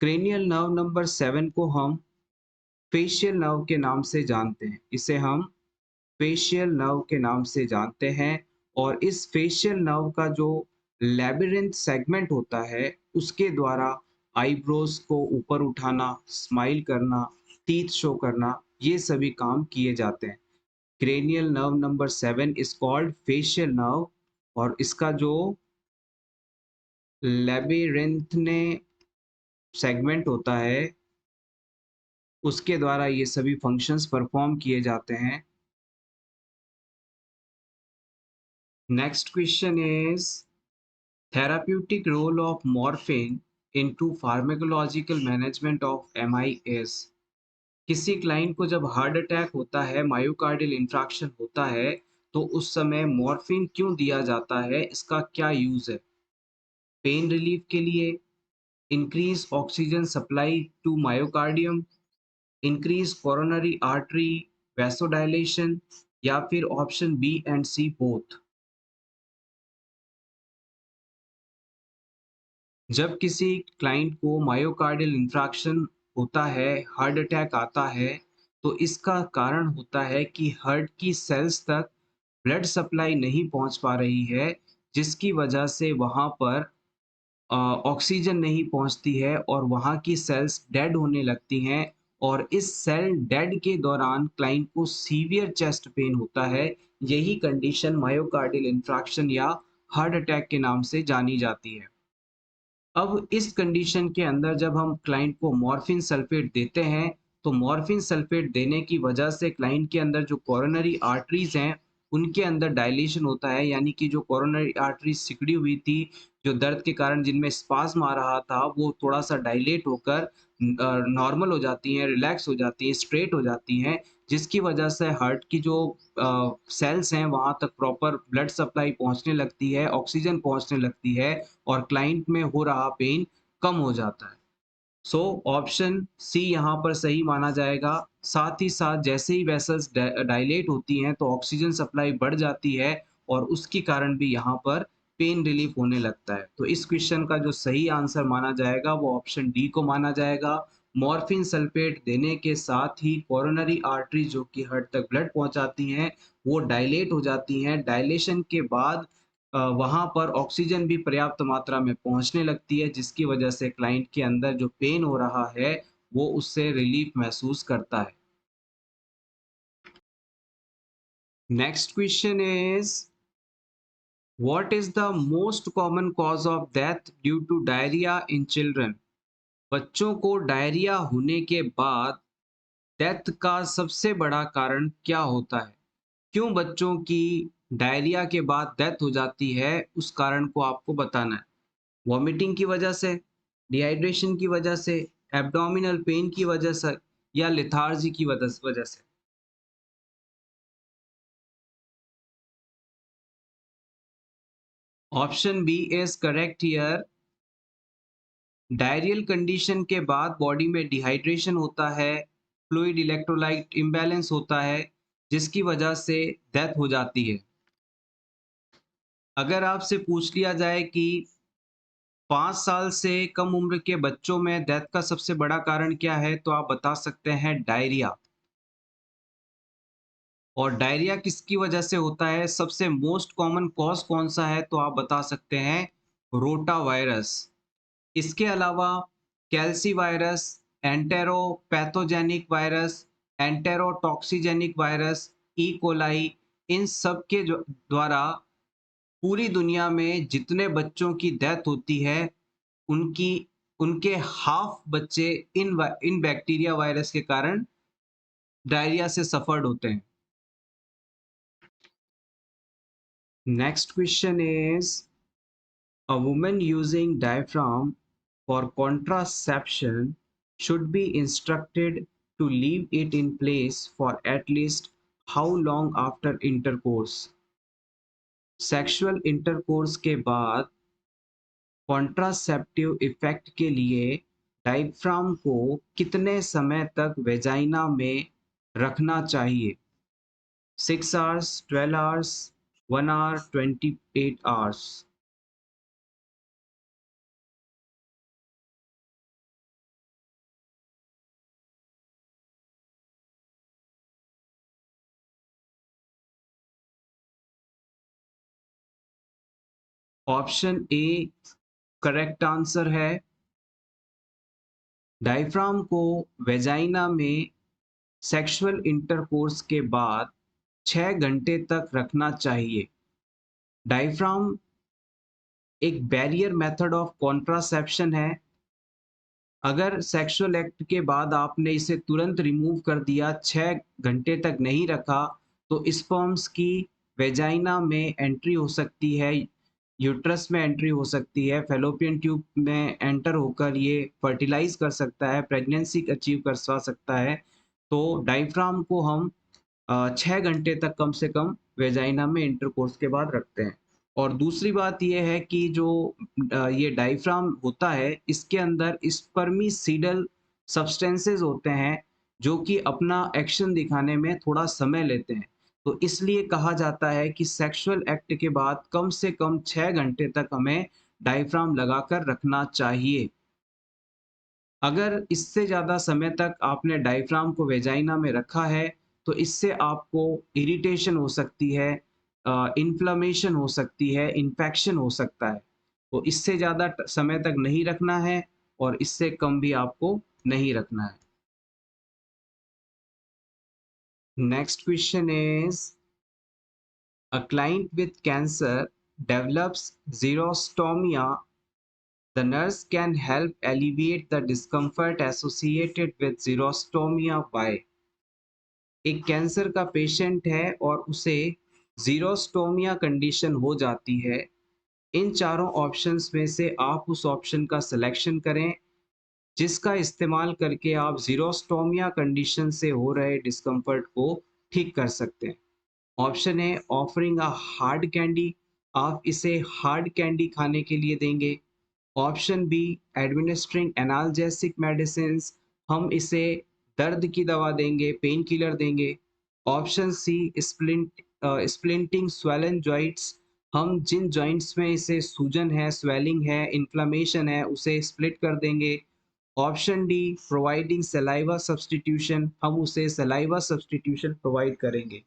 S1: Cranial nerve number 7 को हम फेशियल नर्व के नाम से जानते हैं। इसे हम फेशियल नर्व के नाम से जानते हैं। और इस फेशियल नर्व का जो लैबिरिंथ सेगमेंट होता है, उसके द्वारा आईब्रोज को ऊपर उठाना, स्माइल करना, टीथ शो करना, ये सभी काम किए जाते हैं। Cranial nerve number 7 is called facial nerve, और इसका जो लैबिरिंथने सेगमेंट होता है, उसके द्वारा ये सभी फंक्शंस परफॉर्म किए जाते हैं। Next question is, therapeutic role of morphine into pharmacological management of MI is। किसी क्लाइंट को जब हार्ट अटैक होता है, मायोकार्डियल इंफ्रैक्शन होता है, तो उस समय मॉर्फिन क्यों दिया जाता है, इसका क्या यूज है? पेन रिलीफ के लिए, increase oxygen supply to myocardium, increase coronary artery vasodilation, या फिर option B and C both. जब किसी क्लाइंट को मायोकार्डियल इंफ्रैक्शन होता है, हार्ट अटैक आता है, तो इसका कारण होता है कि हार्ट की सेल्स तक ब्लड सप्लाई नहीं पहुंच पा रही है, जिसकी वजह से वहां पर ऑक्सीजन नहीं पहुंचती है और वहां की सेल्स डेड होने लगती हैं। और इस सेल डेड के दौरान क्लाइंट को सीवियर चेस्ट पेन होता है। यही कंडीशन मायोकार्डियल इंफ्राक्शन या हार्ट अटैक के नाम से जानी जाती है। अब इस कंडीशन के अंदर जब हम क्लाइंट को मॉर्फिन सल्फेट देते हैं, तो मॉर्फिन सल्फेट देने की वजह से क्लाइंट के अंदर जो कोरोनरी आर्टरीज हैं, उनके अंदर डायलेशन होता है, यानी कि जो कोरोनरी आर्टरीज सिकुड़ी हुई थी, जो दर्द के कारण जिनमें स्पाज्म आ रहा था, वो थोड़ा-सा डायलेट होकर नॉर्मल हो जाती हैं, रिलैक्स हो जाती हैं, स्ट्रेट हो जाती हैं, जिसकी वजह से हार्ट की जो सेल्स हैं, वहाँ तक प्रॉपर ब्लड सप्लाई पहुँचने लगती है, ऑक्सीजन पहुँचने लगती है और क्लाइंट में हो रहा पेन कम हो जाता है। सो ऑप्शन सी यहाँ पर सही माना जाएगा। साथ ही साथ जैसे ही वेसल्स डायलेट होती हैं तो ऑक्सीजन सप्लाई बढ़ जाती है और उसके कारण भी यहाँ पर पेन रिलीफ होने लगता है। तो इस क्वेश्चन का जो सही आंसर माना जाएगा वो ऑप्शन डी को माना जाएगा। मॉर्फिन सल्फेट देने के साथ ही कोरोनरी आर्टरी जो कि हार्ट तक ब्लड पहुँचाती हैं, वो डायलेट हो जाती हैं। डायलेशन के बाद वहाँ पर ऑक्सीजन भी पर्याप्त मात्रा में पहुँचने लगती है, जिसकी वजह से क्लाइंट के अंदर जो पेन हो रहा है, वो उससे रिलीफ महसूस करता है। Next question is what is the most common cause of death due to diarrhoea in children? बच्चों को डायरिया होने के बाद डेथ का सबसे बड़ा कारण क्या होता है? क्यों बच्चों की डायरिया के बाद डेथ हो जाती है, उस कारण को आपको बताना है। वॉमिटिंग की वजह से, डिहाइड्रेशन की वजह से, एब्डोमिनल पेन की वजह से या लेथार्जी की वजह से। Option B is correct here. Diarrhoeal condition के बाद बॉडी में डिहाइड्रेशन होता है, फ्लूइड इलेक्ट्रोलाइट इम्बैलेंस होता है, जिसकी वजह से डेथ हो जाती है। अगर आपसे पूछ लिया जाए कि 5 साल से कम उम्र के बच्चों में डेथ का सबसे बड़ा कारण क्या है, तो आप बता सकते हैं डायरिया। और डायरिया किसकी वजह से होता है? सबसे मोस्ट कॉमन कॉज कौन-सा है? तो आप बता सकते हैं रोटा वायरस। इसके अलावा calici virus, enteropathogenic virus, enterotoxigenic virus, E coli, इन सब के जो द्वारा पूरी दुनिया में जितने बच्चों की डेथ होती है, उनकी उनके हाफ बच्चे इन बैक्टीरिया वायरस के कारण डायरिया से सफर्ड होते हैं। Next question is a woman using diaphragm for contraception should be instructed to leave it in place for at least how long after intercourse? Sexual intercourse के बाद contraceptive effect के लिए diaphragm को कितने समय तक वेजाइना में रखना चाहिए? 6 hours, 12 hours, 1 hour, 28 hours. Option A correct answer है। डायफ्राम को वेजाइना में सेक्सुअल इंटरकोर्स के बाद 6 घंटे तक रखना चाहिए। डायफ्राम एक बैरियर मेथड ऑफ कॉन्ट्रासेप्शन है। अगर सेक्सुअल एक्ट के बाद आपने इसे तुरंत रिमूव कर दिया, 6 घंटे तक नहीं रखा, तो स्पर्म्स की वेजाइना में एंट्री हो सकती है, यूट्रस में एंट्री हो सकती है, फैलोपियन ट्यूब में एंटर होकर ये फर्टिलाइज कर सकता है, प्रेगनेंसी अचीव कर सकता है। तो डायफ्राम को हम 6 घंटे तक कम से कम वेजाइना में इंटरकोर्स के बाद रखते हैं। और दूसरी बात ये है कि जो ये डायफ्राम होता है, इसके अंदर स्पर्मिसीडल सब्सटेंसेस होते हैं, जो कि अपना एक्शन दिखाने में थोड़ा समय लेते हैं। तो इसलिए कहा जाता है कि सेक्सुअल एक्ट के बाद कम से कम 6 घंटे तक हमें डायफ्राम लगाकर रखना चाहिए। अगर इससे ज़्यादा समय तक आपने डायफ्राम को वेजाइना में रखा है, तो इससे आपको इरिटेशन हो सकती है, इन्फ्लेमेशन हो सकती है, इन्फेक्शन हो सकता है। तो इससे ज़्यादा समय तक नहीं रखना है और इससे कम भी आपको नहीं रखना है। Next question is, a client with cancer develops xerostomia. The nurse can help alleviate the discomfort associated with xerostomia by। एक कैंसर का पेशेंट है और उसे जीरोस्टोमिया कंडीशन हो जाती है। इन चारों ऑप्शंस में से आप उस ऑप्शन का सिलेक्शन करें जिसका इस्तेमाल करके आप जीरोस्टोमिया कंडीशन से हो रहे डिस्कम्फर्ट को ठीक कर सकते हैं। Option A, offering a hard candy, आप इसे हार्ड कैंडी खाने के लिए देंगे। Option B, administering analgesic medicine, हम इसे दर्द की दवा देंगे, पेन किलर देंगे। Option C, splinting swollen joints, हम जिन जॉइंट्स में इसे सूजन है, स्वेलिंग है, इन्फ्लेमेशन है, उसे स्प्लिट कर देंगे। Option D, providing saliva substitution, हम उसे सलाइवा सब्सटीट्यूशन प्रोवाइड करेंगे।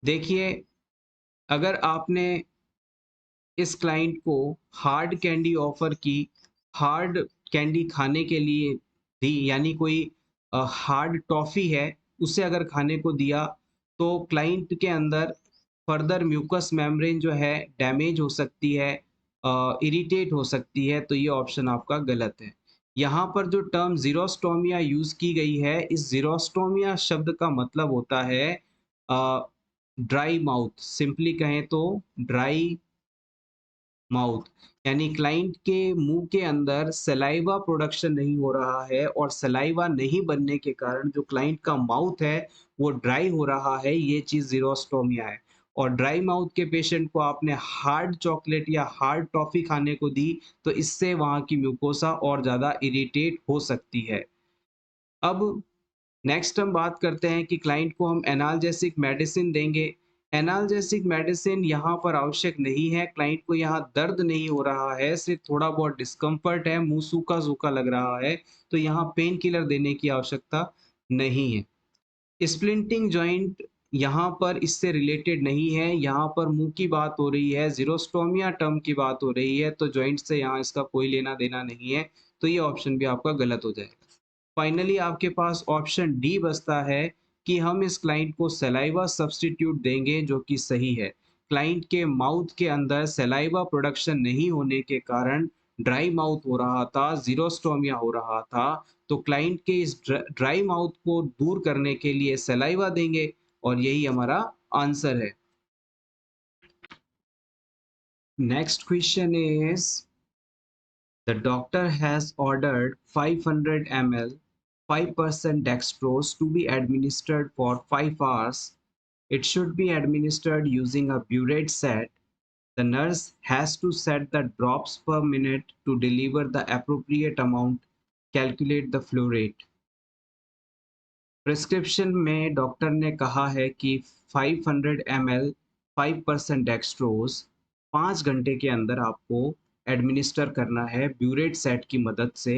S1: देखिए, अगर आपने इस क्लाइंट को हार्ड कैंडी ऑफर की, हार्ड कैंडी खाने के लिए दी, यानी कोई हार्ड टॉफी है उसे अगर खाने को दिया, तो क्लाइंट के अंदर फर्दर म्यूकस मेम्ब्रेन जो है डैमेज हो सकती है, इरिटेट हो सकती है, तो ये ऑप्शन आपका गलत है। यहाँ पर जो टर्म जीरोस्टोमिया यूज की गई है, इस जीरोस्टोमिया शब्द का मतलब होता है ड्राई माउथ, सिंपली कहें तो ड्राई माउथ, यानी क्लाइंट के मुंह के अंदर सलाइवा प्रोडक्शन नहीं हो रहा है और सलाइवा नहीं बनने के कारण जो क्लाइंट का माउथ है वो ड्राई हो रहा है, ये चीज जीरोस्टोमिया है। और ड्राई माउथ के पेशेंट को आपने हार्ड चॉकलेट या हार्ड टॉफी खाने को दी तो इससे वहां की म्यूकोसा और ज्यादा इरिटेट हो सकती है। अब नेक्स्ट हम बात करते हैं कि क्लाइंट को हम एनाल्जेसिक मेडिसिन देंगे। एनाल्जेसिक मेडिसिन यहाँ पर आवश्यक नहीं है, क्लाइंट को यहाँ दर्द नहीं हो रहा है, सिर्फ थोड़ा बहुत डिस्कम्फर्ट है, मुंह सूखा सूखा लग रहा है, तो यहाँ पेन किलर देने की आवश्यकता नहीं है। स्प्लिंटिंग जॉइंट यहाँ पर इससे रिलेटेड नहीं है, यहाँ पर मुंह की बात हो रही है, जीरोस्टोमिया टर्म की बात हो रही है, तो जॉइंट से यहाँ इसका कोई लेना देना नहीं है, तो ये ऑप्शन भी आपका गलत हो जाएगा। फाइनली आपके पास ऑप्शन डी बचता है कि हम इस क्लाइंट को सलाइवा सब्स्टिट्यूट देंगे, जो कि सही है। क्लाइंट के माउथ के अंदर सलाइवा प्रोडक्शन नहीं होने के कारण ड्राई माउथ हो रहा था, जीरोस्टोमिया हो रहा था, तो क्लाइंट के इस ड्राई माउथ को दूर करने के लिए सलाइवा देंगे और यही हमारा आंसर है। Next question is, the doctor has ordered 500 ml 5% dextrose to be administered for 5 hours. It should be administered using a burette set. The nurse has to set the drops per minute to deliver the appropriate amount. Calculate the flow rate. Prescription में doctor ने कहा है कि 500 ml 5% dextrose 5 घंटे के अंदर आपको administer करना है ब्यूरेट सेट की मदद से।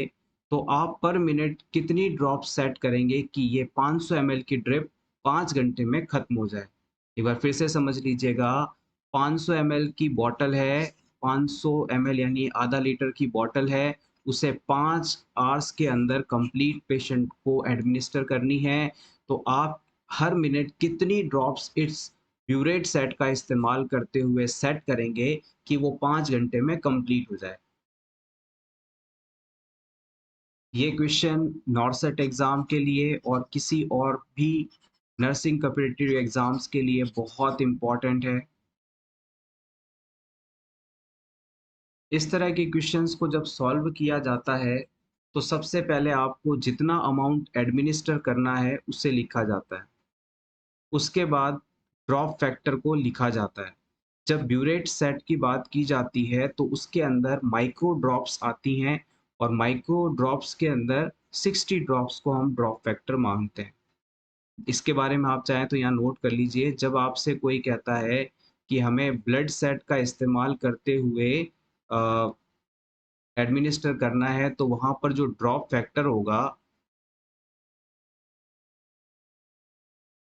S1: तो आप पर मिनट कितनी ड्रॉप सेट करेंगे कि ये 500 ml की ड्रिप 5 घंटे में खत्म हो जाए। एक बार फिर से समझ लीजिएगा, 500 ml की बॉटल है, 500 ml यानी आधा लीटर की बॉटल है, उसे 5 आवर्स के अंदर कंप्लीट पेशेंट को एडमिनिस्टर करनी है। तो आप हर मिनट कितनी ड्रॉप्स इस ब्यूरेट सेट का इस्तेमाल करते हुए सेट करेंगे कि वो 5 घंटे में कंप्लीट हो जाए। ये क्वेश्चन नॉर्सेट एग्ज़ाम के लिए और किसी और भी नर्सिंग कॉम्पिटिटिव एग्ज़ाम्स के लिए बहुत इम्पोर्टेंट है। इस तरह के क्वेश्चंस को जब सॉल्व किया जाता है, तो सबसे पहले आपको जितना अमाउंट एडमिनिस्टर करना है, उसे लिखा जाता है। उसके बाद ड्रॉप फैक्टर को लिखा जाता है। जब ब्यूरेट सेट की बात की जाती है, तो उसके अंदर माइक्रो ड्रॉप्स आती हैं और माइक्रो ड्रॉप्स के अंदर 60 ड्रॉप्स को हम ड्रॉप फैक्टर मानते हैं। इसके बारे में आप चाहें तो यहाँ नोट कर लीजिए, जब आपसे कोई कहता है कि हमें ब्लड सेट का इस्तेमाल करते हुए एडमिनिस्टर करना है, तो वहाँ पर जो ड्रॉप फैक्टर होगा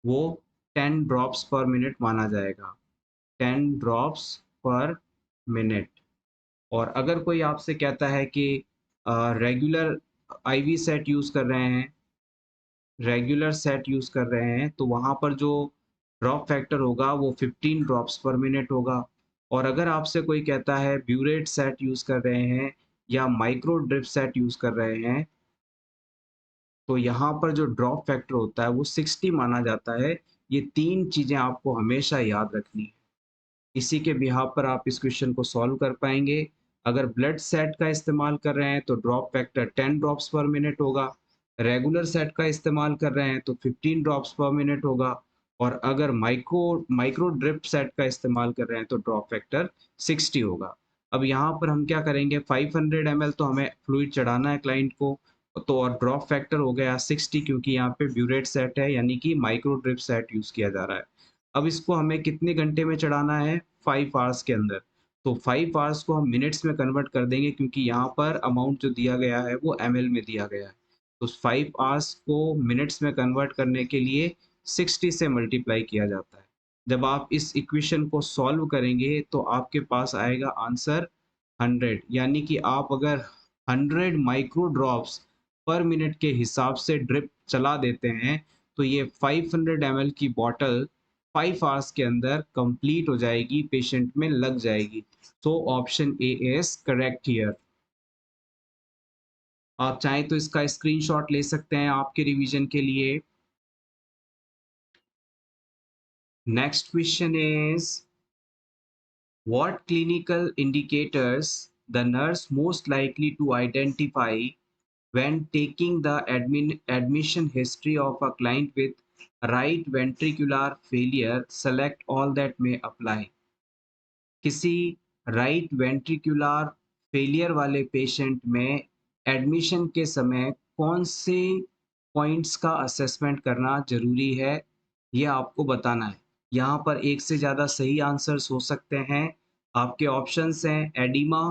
S1: वो 10 ड्रॉप्स पर मिनट माना जाएगा, 10 ड्रॉप्स पर मिनट। और अगर कोई आपसे कहता है कि रेगुलर आईवी सेट यूज़ कर रहे हैं, रेगुलर सेट यूज़ कर रहे हैं, तो वहाँ पर जो ड्रॉप फैक्टर होगा वो 15 ड्रॉप्स पर मिनट होगा। और अगर आपसे कोई कहता है ब्यूरेट सेट यूज़ कर रहे हैं या माइक्रो ड्रिप सेट यूज़ कर रहे हैं, तो यहाँ पर जो ड्रॉप फैक्टर होता है वो 60 माना जाता है। ये 3 चीज़ें आपको हमेशा याद रखनी है। इसी के बिहाफ़ पर आप इस क्वेश्चन को सॉल्व कर पाएँगे। अगर ब्लड सेट का इस्तेमाल कर रहे हैं तो ड्रॉप फैक्टर 10 ड्रॉप्स पर मिनट होगा। रेगुलर सेट का इस्तेमाल कर रहे हैं तो 15 ड्रॉप्स पर मिनट होगा। और अगर माइक्रो ड्रिप सेट का इस्तेमाल कर रहे हैं तो ड्रॉप फैक्टर 60 होगा। अब यहाँ पर हम क्या करेंगे, 500 ml तो हमें फ्लूइड चढ़ाना है क्लाइंट को, तो और ड्रॉप फैक्टर हो गया 60 क्योंकि यहाँ पे ब्यूरेट सेट है यानी कि माइक्रो ड्रिप सेट यूज़ किया जा रहा है। अब इसको हमें कितने घंटे में चढ़ाना है? 5 आवर्स के अंदर। तो 5 आवर्स को हम मिनट्स में कन्वर्ट कर देंगे क्योंकि यहाँ पर अमाउंट जो दिया गया है वो एमएल में दिया गया है। तो 5 आवर्स को मिनट्स में कन्वर्ट करने के लिए 60 से मल्टीप्लाई किया जाता है। जब आप इस इक्वेशन को सॉल्व करेंगे तो आपके पास आएगा आंसर 100, यानी कि आप अगर 100 माइक्रो ड्रॉप्स पर मिनट के हिसाब से ड्रिप चला देते हैं तो ये 500 ml की बॉटल 5 आवर्स के अंदर कंप्लीट हो जाएगी, पेशेंट में लग जाएगी। तो option A is correct here. आप चाहें तो इसका स्क्रीनशॉट ले सकते हैं आपके रिवीजन के लिए। Next question is what clinical indicators the nurse most likely to identify when taking the admission history of a client with right ventricular failure? Select all that may apply. किसी right ventricular failure वाले patient में admission के समय कौन से points का assessment करना ज़रूरी है, ये आपको बताना है। यहाँ पर एक से ज़्यादा सही आंसर्स हो सकते हैं। आपके ऑप्शंस हैं oedema,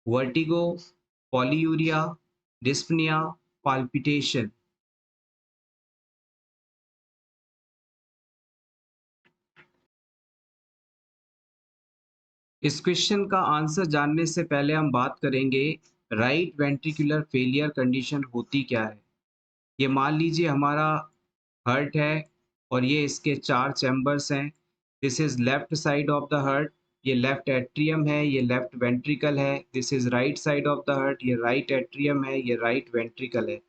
S1: vertigo, polyuria, dyspnoea, palpitation. इस क्वेश्चन का आंसर जानने से पहले हम बात करेंगे राइट वेंट्रिकुलर फेलियर कंडीशन होती क्या है। ये मान लीजिए हमारा हार्ट है और ये इसके 4 चैम्बर्स हैं। This is left side of the heart, ये लेफ्ट एट्रियम है, ये लेफ्ट वेंट्रिकल है। This is right side of the heart, ये राइट एट्रियम है, ये राइट वेंट्रिकल है।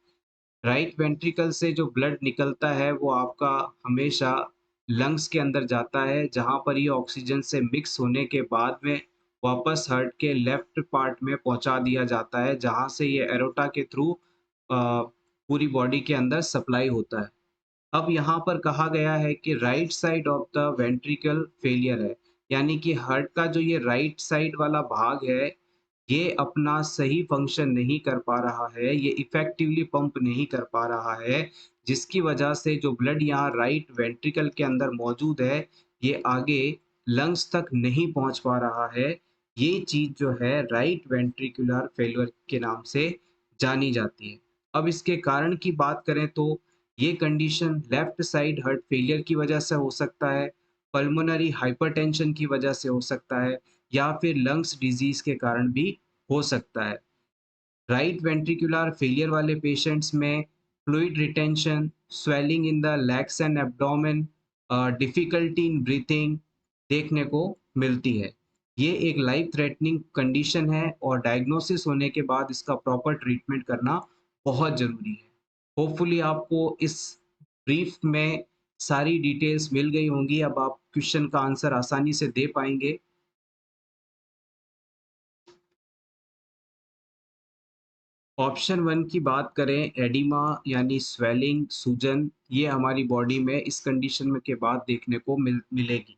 S1: राइट वेंट्रिकल से जो ब्लड निकलता है वो आपका हमेशा लंग्स के अंदर जाता है, जहाँ पर ये ऑक्सीजन से मिक्स होने के बाद में वापस हार्ट के लेफ्ट पार्ट में पहुँचा दिया जाता है, जहाँ से ये एरोटा के थ्रू पूरी बॉडी के अंदर सप्लाई होता है। अब यहाँ पर कहा गया है कि right side of the ventricle failure है, यानी कि हार्ट का जो ये राइट साइड वाला भाग है, ये अपना सही फंक्शन नहीं कर पा रहा है, ये इफ़ेक्टिवली पंप नहीं कर पा रहा है, जिसकी वजह से जो ब्लड यहाँ राइट वेंट्रिकल के अंदर मौजूद है, ये आगे लंग्स तक नहीं पहुँच पा रहा है। ये चीज़ जो है राइट वेंट्रिकुलर फेल्योर के नाम से जानी जाती है। अब इसके कारण की बात करें तो ये condition left side heart failure की वजह से हो सकता है, पल्मोनरी हाइपरटेंशन की वजह से हो सकता है या फिर लंग्स डिजीज के कारण भी हो सकता है। राइट वेंट्रिकुलर फेलियर वाले पेशेंट्स में fluid retention, swelling in the legs and abdomen, difficulty in breathing देखने को मिलती है। ये एक लाइफ थ्रेटनिंग कंडीशन है और डायग्नोसिस होने के बाद इसका प्रॉपर ट्रीटमेंट करना बहुत ज़रूरी है। होपफुली आपको इस ब्रीफ में सारी डिटेल्स मिल गई होंगी। अब आप क्वेश्चन का आंसर आसानी से दे पाएँगे। ऑप्शन 1 की बात करें, एडिमा यानी स्वेलिंग, सूजन, ये हमारी बॉडी में इस कंडीशन में के बाद देखने को मिलेगी।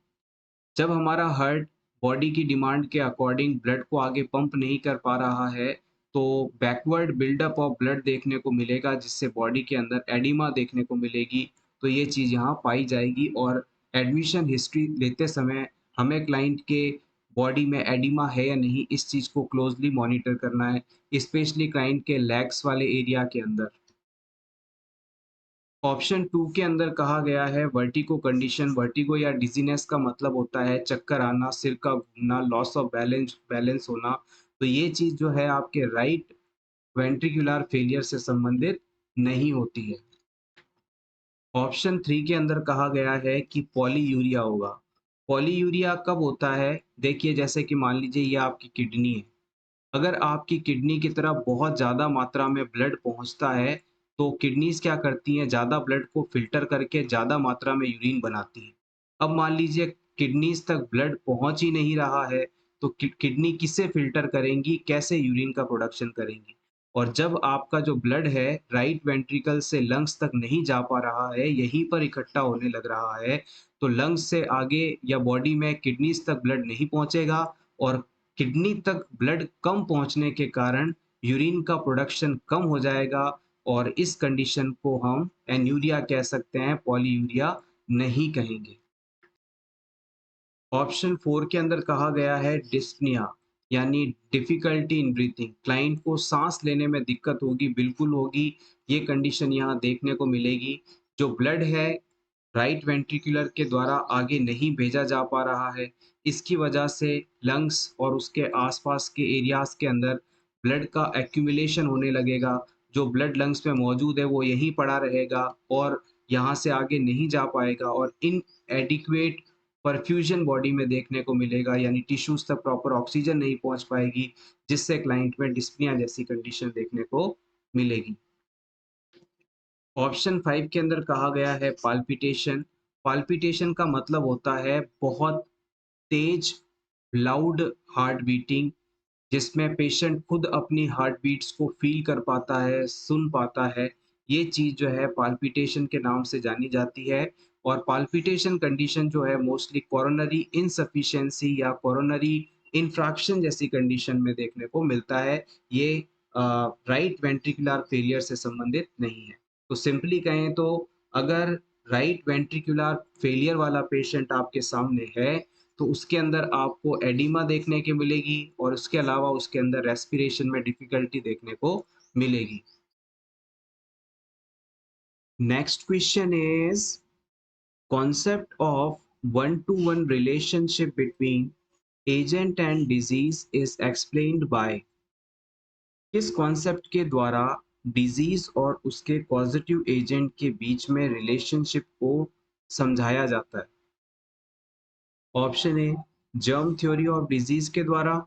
S1: जब हमारा हार्ट बॉडी की डिमांड के अकॉर्डिंग ब्लड को आगे पंप नहीं कर पा रहा है, तो बैकवर्ड बिल्डअप ऑफ ब्लड देखने को मिलेगा, जिससे बॉडी के अंदर एडिमा देखने को मिलेगी। तो ये चीज़ यहाँ पाई जाएगी और एडमिशन हिस्ट्री लेते समय हमें क्लाइंट के बॉडी में एडिमा है या नहीं, इस चीज़ को क्लोज़ली मॉनिटर करना है, स्पेशली क्लाइंट के लेग्स वाले एरिया के अंदर। ऑप्शन 2 के अंदर कहा गया है वर्टिगो कंडीशन। वर्टिगो या डिजीनेस का मतलब होता है चक्कर आना, सिर का घूमना, लॉस ऑफ बैलेंस बैलेंस होना। तो ये चीज जो है आपके राइट वेंट्रिकुलर फेलियर से संबंधित नहीं होती है। ऑप्शन 3 के अंदर कहा गया है कि पॉलीयूरिया होगा। पॉलीयूरिया कब होता है? देखिए, जैसे कि मान लीजिए ये आपकी किडनी है। अगर आपकी किडनी की तरफ बहुत ज़्यादा मात्रा में ब्लड पहुँचता है, तो किडनीज़ क्या करती हैं, ज़्यादा ब्लड को फ़िल्टर करके ज़्यादा मात्रा में यूरिन बनाती हैं। अब मान लीजिए किडनीज़ तक ब्लड पहुँच ही नहीं रहा है, तो किडनी किससे फ़िल्टर करेंगी, कैसे यूरिन का प्रोडक्शन करेंगी? और जब आपका जो ब्लड है राइट वेंट्रिकल से लंग्स तक नहीं जा पा रहा है, यहीं पर इकट्ठा होने लग रहा है, तो लंग्स से आगे या बॉडी में किडनीज़ तक ब्लड नहीं पहुँचेगा और किडनी तक ब्लड कम पहुंचने के कारण यूरिन का प्रोडक्शन कम हो जाएगा और इस कंडीशन को हम एन्यूरिया कह सकते हैं, पॉलीयूरिया नहीं कहेंगे। ऑप्शन 4 के अंदर कहा गया है डिस्पनिया यानी डिफिकल्टी इन ब्रीथिंग। क्लाइंट को सांस लेने में दिक्कत होगी, बिल्कुल होगी। ये कंडीशन यहाँ देखने को मिलेगी। जो ब्लड है राइट वेंट्रिकुलर के द्वारा आगे नहीं भेजा जा पा रहा है। इसकी वजह से लंग्स और उसके आसपास के एरियाज के अंदर ब्लड का एक्यूमुलेशन होने लगेगा। जो ब्लड लंग्स में मौजूद है वो यहीं पड़ा रहेगा और यहाँ से आगे नहीं जा पाएगा और इनएडिक्वेट परफ्यूजन बॉडी में देखने को मिलेगा, यानी टिश्यूज तक प्रॉपर ऑक्सीजन नहीं पहुंच पाएगी, जिससे क्लाइंट में डिस्पनिया जैसी कंडीशन देखने को मिलेगी। ऑप्शन 5 के अंदर कहा गया है पाल्पिटेशन। पाल्पिटेशन का मतलब होता है बहुत तेज लाउड हार्ट बीटिंग, जिसमें पेशेंट खुद अपनी हार्ट बीट्स को फील कर पाता है, सुन पाता है। ये चीज़ जो है पाल्पिटेशन के नाम से जानी जाती है और पाल्पिटेशन कंडीशन जो है मोस्टली कोरोनरी इनसफिशिएंसी या कोरोनरी इंफ्रैक्शन जैसी कंडीशन में देखने को मिलता है। ये राइट वेंट्रिकुलर फेलियर से संबंधित नहीं है। तो सिंपली कहें तो अगर राइट वेंट्रिकुलर फेलियर वाला पेशेंट आपके सामने है, तो उसके अंदर आपको एडिमा देखने के मिलेगी और उसके अलावा उसके अंदर रेस्पिरेशन में डिफिकल्टी देखने को मिलेगी। Next question is concept of one-to-one relationship between agent and disease is explained by। किस कॉन्सेप्ट के द्वारा डिजीज और उसके पॉजिटिव एजेंट के बीच में रिलेशनशिप को समझाया जाता है? Option A germ theory of disease के द्वारा,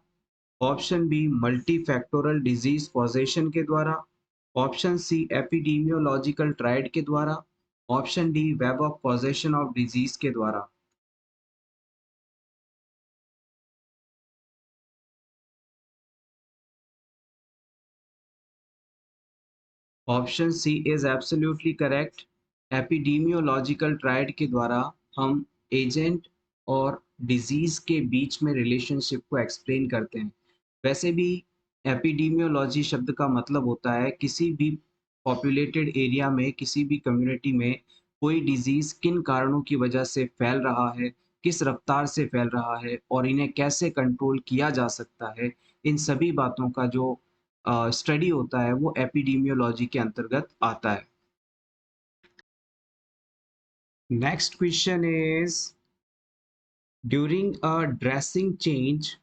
S1: option B multi factorial disease causation के द्वारा, ऑप्शन सी एपिडीमियोलॉजिकल ट्रायड के द्वारा, option D web of causation of disease के द्वारा। Option C is absolutely correct. Epidemiological triad के द्वारा हम एजेंट और डिजीज के बीच में रिलेशनशिप को एक्सप्लेन करते हैं। वैसे भी एपिडीमियोलॉजी शब्द का मतलब होता है किसी भी पॉपुलेटेड एरिया में, किसी भी कम्युनिटी में कोई डिजीज किन कारणों की वजह से फैल रहा है, किस रफ्तार से फैल रहा है और इन्हें कैसे कंट्रोल किया जा सकता है। इन सभी बातों का जो स्टडी होता है वो एपिडेमियोलॉजी के अंतर्गत आता है। Next question is during a dressing change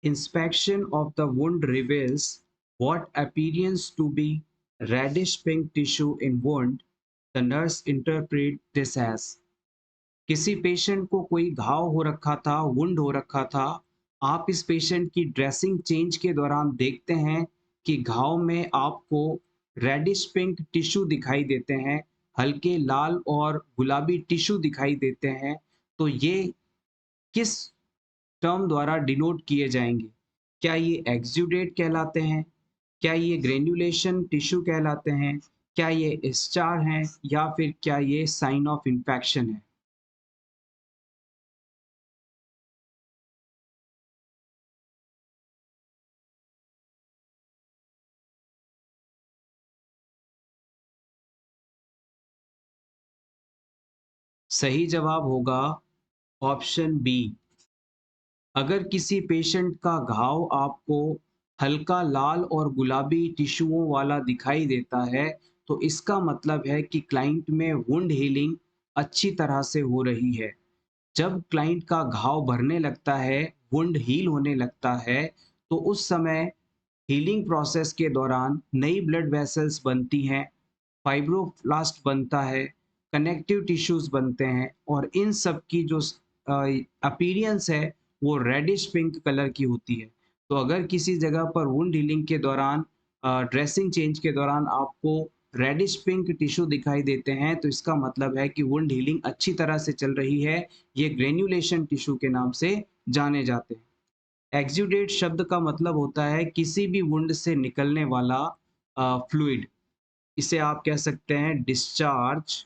S1: inspection of the wound reveals what appears to be reddish pink tissue in wound, the nurse interpret this as। किसी पेशेंट को कोई घाव हो रखा था, वुंड हो रखा था। आप इस पेशेंट की ड्रेसिंग चेंज के दौरान देखते हैं कि घाव में आपको रेडिश पिंक टिश्यू दिखाई देते हैं, हल्के लाल और गुलाबी टिश्यू दिखाई देते हैं। तो ये किस टर्म द्वारा डिनोट किए जाएंगे? क्या ये एक्सुडेट कहलाते हैं? क्या ये ग्रेन्युलेशन टिश्यू कहलाते हैं? क्या ये स्टार हैं या फिर क्या ये साइन ऑफ इन्फेक्शन है? सही जवाब होगा ऑप्शन बी। अगर किसी पेशेंट का घाव आपको हल्का लाल और गुलाबी टिश्यूओं वाला दिखाई देता है, तो इसका मतलब है कि क्लाइंट में वुंड हीलिंग अच्छी तरह से हो रही है। जब क्लाइंट का घाव भरने लगता है, वुंड हील होने लगता है, तो उस समय हीलिंग प्रोसेस के दौरान नई ब्लड वेसल्स बनती हैं, फाइब्रोब्लास्ट बनता है, कनेक्टिव टिश्यूज बनते हैं और इन सब की जो अपीयरेंस है वो रेडिश पिंक कलर की होती है। तो अगर किसी जगह पर वुंड हीलिंग के दौरान ड्रेसिंग चेंज के दौरान आपको रेडिश पिंक टिश्यू दिखाई देते हैं तो इसका मतलब है कि वुंड हीलिंग अच्छी तरह से चल रही है। ये ग्रेन्युलेशन टिश्यू के नाम से जाने जाते हैं। एक्सुडेट शब्द का मतलब होता है किसी भी वुंड से निकलने वाला फ्लूइड। इसे आप कह सकते हैं डिस्चार्ज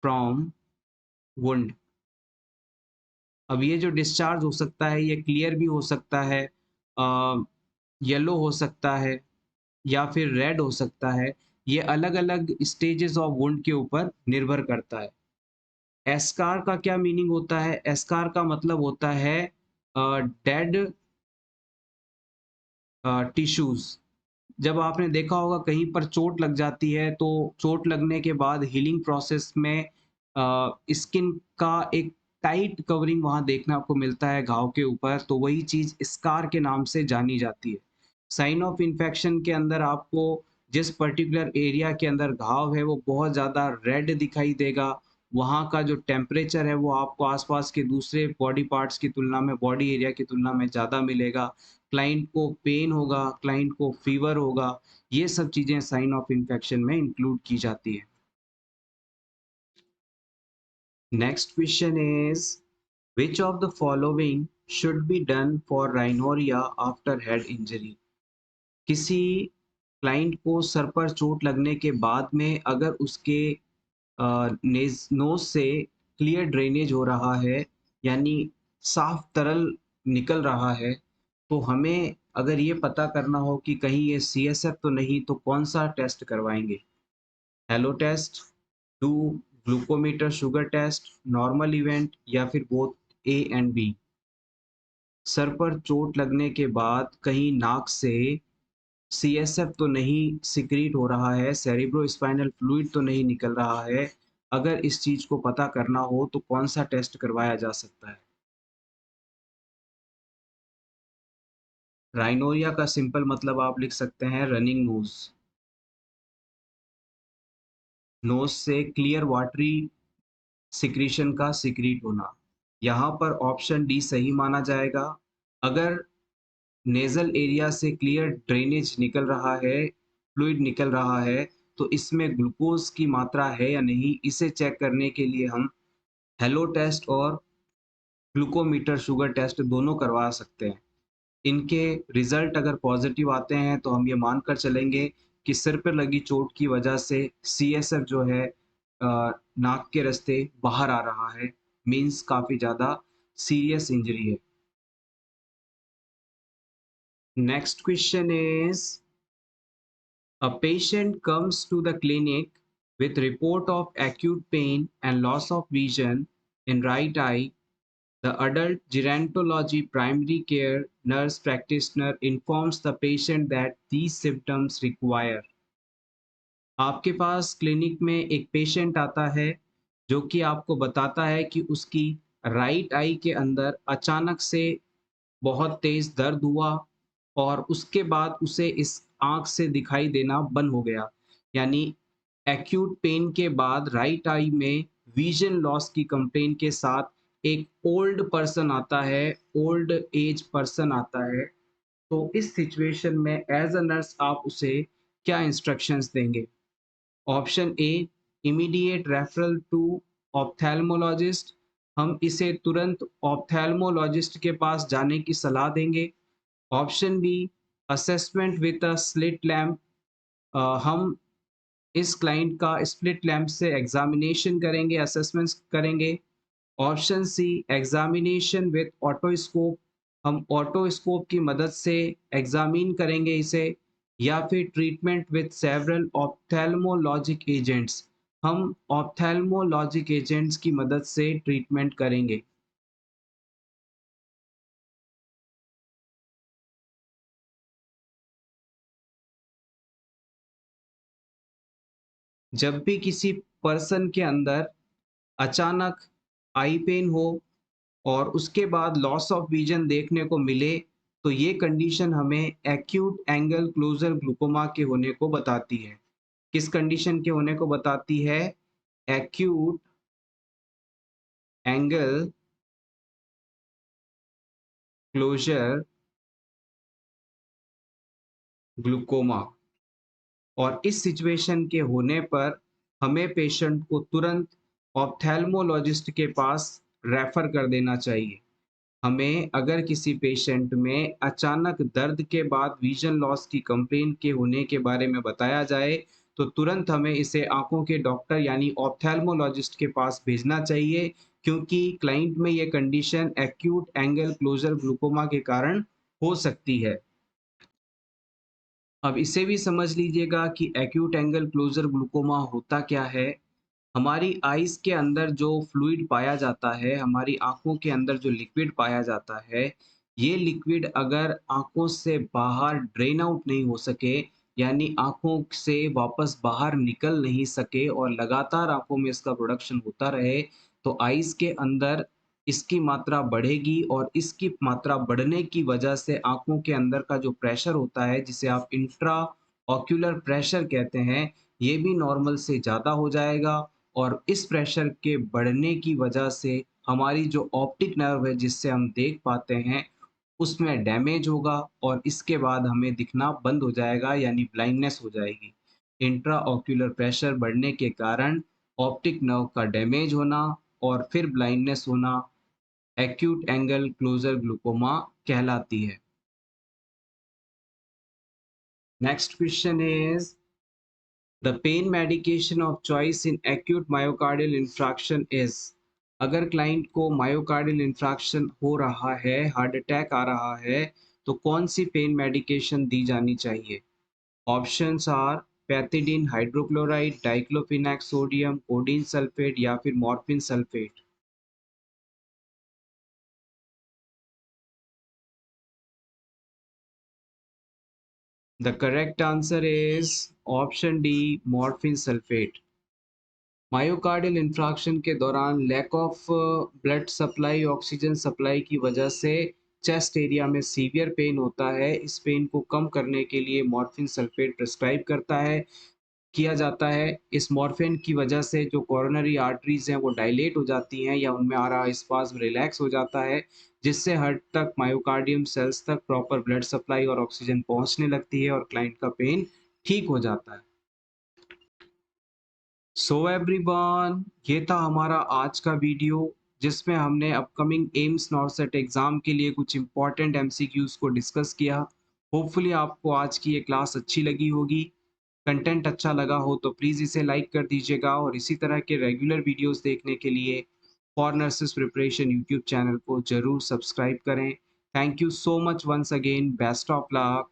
S1: फ्रॉम वुंड। अब ये जो डिस्चार्ज हो सकता है ये क्लियर भी हो सकता है, येलो हो सकता है या फिर रेड हो सकता है। ये अलग-अलग स्टेजेस ऑफ वुंड के ऊपर निर्भर करता है। एस्कार का क्या मीनिंग होता है? एस्कार का मतलब होता है डेड टिश्यूज़। जब आपने देखा होगा कहीं पर चोट लग जाती है तो चोट लगने के बाद हीलिंग प्रोसेस में स्किन का एक टाइट कवरिंग वहाँ देखने आपको मिलता है घाव के ऊपर, तो वही चीज़ स्कार के नाम से जानी जाती है। साइन ऑफ इन्फेक्शन के अंदर आपको जिस पर्टिकुलर एरिया के अंदर घाव है वो बहुत ज़्यादा रेड दिखाई देगा। वहाँ का जो टेम्परेचर है वो आपको आसपास के दूसरे बॉडी पार्ट्स की तुलना में, बॉडी एरिया की तुलना में ज़्यादा मिलेगा। क्लाइंट को पेन होगा, क्लाइंट को फीवर होगा, ये सब चीज़ें साइन ऑफ इन्फेक्शन में इंक्लूड की जाती हैं। Next question is which of the following should be done for rhinorrhoea after head injury? किसी क्लाइंट को सर पर चोट लगने के बाद में अगर उसके नोज से क्लियर ड्रेनेज हो रहा है, यानी साफ तरल निकल रहा है, तो हमें अगर ये पता करना हो कि कहीं ये सीएसएफ तो नहीं, तो कौन सा टेस्ट करवाएंगे? Halo test, do glucometer sugar test, normal event या फिर बोथ ए एंड बी? सर पर चोट लगने के बाद कहीं नाक से सीएसएफ तो नहीं सिक्रीट हो रहा है, सेरिब्रोस्पाइनल फ्लूइड तो नहीं निकल रहा है। अगर इस चीज़ को पता करना हो तो कौन-सा टेस्ट करवाया जा सकता है? राइनोरिया का सिंपल मतलब आप लिख सकते हैं रनिंग नोज़। नोज़ से क्लियर वाटरी सिक्रीशन का सिक्रीट होना। यहाँ पर ऑप्शन डी सही माना जाएगा। अगर नेज़ल एरिया से क्लियर ड्रेनेज निकल रहा है, फ्लूइड निकल रहा है, तो इसमें ग्लूकोज़ की मात्रा है या नहीं, इसे चेक करने के लिए हम हेलो टेस्ट और ग्लूकोमीटर शुगर टेस्ट दोनों करवा सकते हैं। इनके रिज़ल्ट अगर पॉज़िटिव आते हैं तो हम ये मानकर चलेंगे कि सिर पे लगी चोट की वजह से सीएसएफ जो है नाक के रास्ते बाहर आ रहा है, मीन्स काफ़ी ज़्यादा सीरियस इंजरी है। Next question is a patient comes to the clinic with report of acute pain and loss of vision in right eye. The adult gerontology primary care nurse practitioner informs the patient that these symptoms require. आपके पास clinic में एक patient आता है जो कि आपको बताता है कि उसकी राइट आई के अंदर अचानक से बहुत तेज दर्द हुआ और उसके बाद उसे इस आँख से दिखाई देना बंद हो गया। यानी एक्यूट पेन के बाद राइट आई में विज़न लॉस की कंप्लेंट के साथ एक ओल्ड पर्सन आता है, ओल्ड एज पर्सन आता है। तो इस सिचुएशन में एज़ अ नर्स आप उसे क्या इंस्ट्रक्शंस देंगे? Option A immediate referral to ophthalmologist, हम इसे तुरंत ऑप्थेल्मोलॉजिस्ट के पास जाने की सलाह देंगे। Option B assessment with a slit lamp, हम इस क्लाइंट का स्प्लिट लैम्प से एग्जामिनेशन करेंगे, असेसमेंट्स करेंगे। Option C examination with otoscope, हम ऑटोस्कोप की मदद से एग्जामिन करेंगे इसे। या फिर treatment with several ophthalmologic agents, हम ऑप्थेल्मोलॉजिक एजेंट्स की मदद से ट्रीटमेंट करेंगे। जब भी किसी पर्सन के अंदर अचानक आई पेन हो और उसके बाद लॉस ऑफ विजन देखने को मिले, तो ये कंडीशन हमें एक्यूट एंगल क्लोजर ग्लूकोमा के होने को बताती है। किस कंडीशन के होने को बताती है? Acute angle closure glaucoma. और इस सिचुएशन के होने पर हमें पेशेंट को तुरंत ऑप्थेल्मोलॉजिस्ट के पास रेफर कर देना चाहिए। हमें अगर किसी पेशेंट में अचानक दर्द के बाद विजन लॉस की कंप्लेन के होने के बारे में बताया जाए, तो तुरंत हमें इसे आँखों के डॉक्टर यानी ऑप्थेल्मोलॉजिस्ट के पास भेजना चाहिए, क्योंकि क्लाइंट में ये condition acute angle closure glaucoma के कारण हो सकती है। अब इसे भी समझ लीजिएगा कि एक्यूट एंगल क्लोजर ग्लूकोमा होता क्या है। हमारी आईज के अंदर जो फ्लूइड पाया जाता है, हमारी आँखों के अंदर जो लिक्विड पाया जाता है, ये लिक्विड अगर आँखों से बाहर ड्रेन आउट नहीं हो सके, यानी आँखों से वापस बाहर निकल नहीं सके और लगातार आँखों में इसका प्रोडक्शन होता रहे, तो आईज के अंदर इसकी मात्रा बढ़ेगी और इसकी मात्रा बढ़ने की वजह से आँखों के अंदर का जो प्रेशर होता है, जिसे आप इंट्रा ऑक्यूलर प्रेशर कहते हैं, ये भी नॉर्मल से ज़्यादा हो जाएगा और इस प्रेशर के बढ़ने की वजह से हमारी जो ऑप्टिक नर्व है जिससे हम देख पाते हैं, उसमें डैमेज होगा और इसके बाद हमें दिखना बंद हो जाएगा यानी ब्लाइंडनेस हो जाएगी। इंट्रा ऑक्यूलर प्रेशर बढ़ने के कारण ऑप्टिक नर्व का डैमेज होना और फिर ब्लाइंडनेस होना एक्यूट एंगल क्लोजर ग्लूकोमा कहलाती है। Next question is The pain medication of choice in acute myocardial infarction is। अगर क्लाइंट को मायोकार्डियल इंफ्रैक्शन हो रहा है, हार्ट अटैक आ रहा है, तो कौन सी पेन मेडिकेशन दी जानी चाहिए? Options are pethidine hydrochloride, diclofenac sodium, codeine sulphate या फिर morphine sulphate. The correct answer is option D, morphine sulphate. Myocardial infarction के दौरान lack of blood supply, oxygen supply की वजह से चेस्ट एरिया में सीवियर पेन होता है। इस पेन को कम करने के लिए मॉर्फिन सल्फेट प्रिस्क्राइब किया जाता है। इस मॉर्फिन की वजह से जो कोरोनरी आर्टरीज हैं वो डायलेट हो जाती हैं या उनमें आ रहा स्पाज्म रिलैक्स हो जाता है, जिससे हार्ट तक, मायोकार्डियम सेल्स तक प्रॉपर ब्लड सप्लाई और ऑक्सीजन पहुंचने लगती है और क्लाइंट का पेन ठीक हो जाता है। सो एवरीवन, ये था हमारा आज का वीडियो जिसमें हमने अपकमिंग एम्स नॉर्सेट एग्जाम के लिए कुछ इंपॉर्टेंट एमसीक्यूज को डिस्कस किया। होपफुली आपको आज की ये क्लास अच्छी लगी होगी। कंटेंट अच्छा लगा हो तो प्लीज़ इसे लाइक कर दीजिएगा और इसी तरह के रेगुलर वीडियोस देखने के लिए for nurses preparation YouTube channel को ज़रूर सब्सक्राइब करें। Thank you so much once again, best of luck.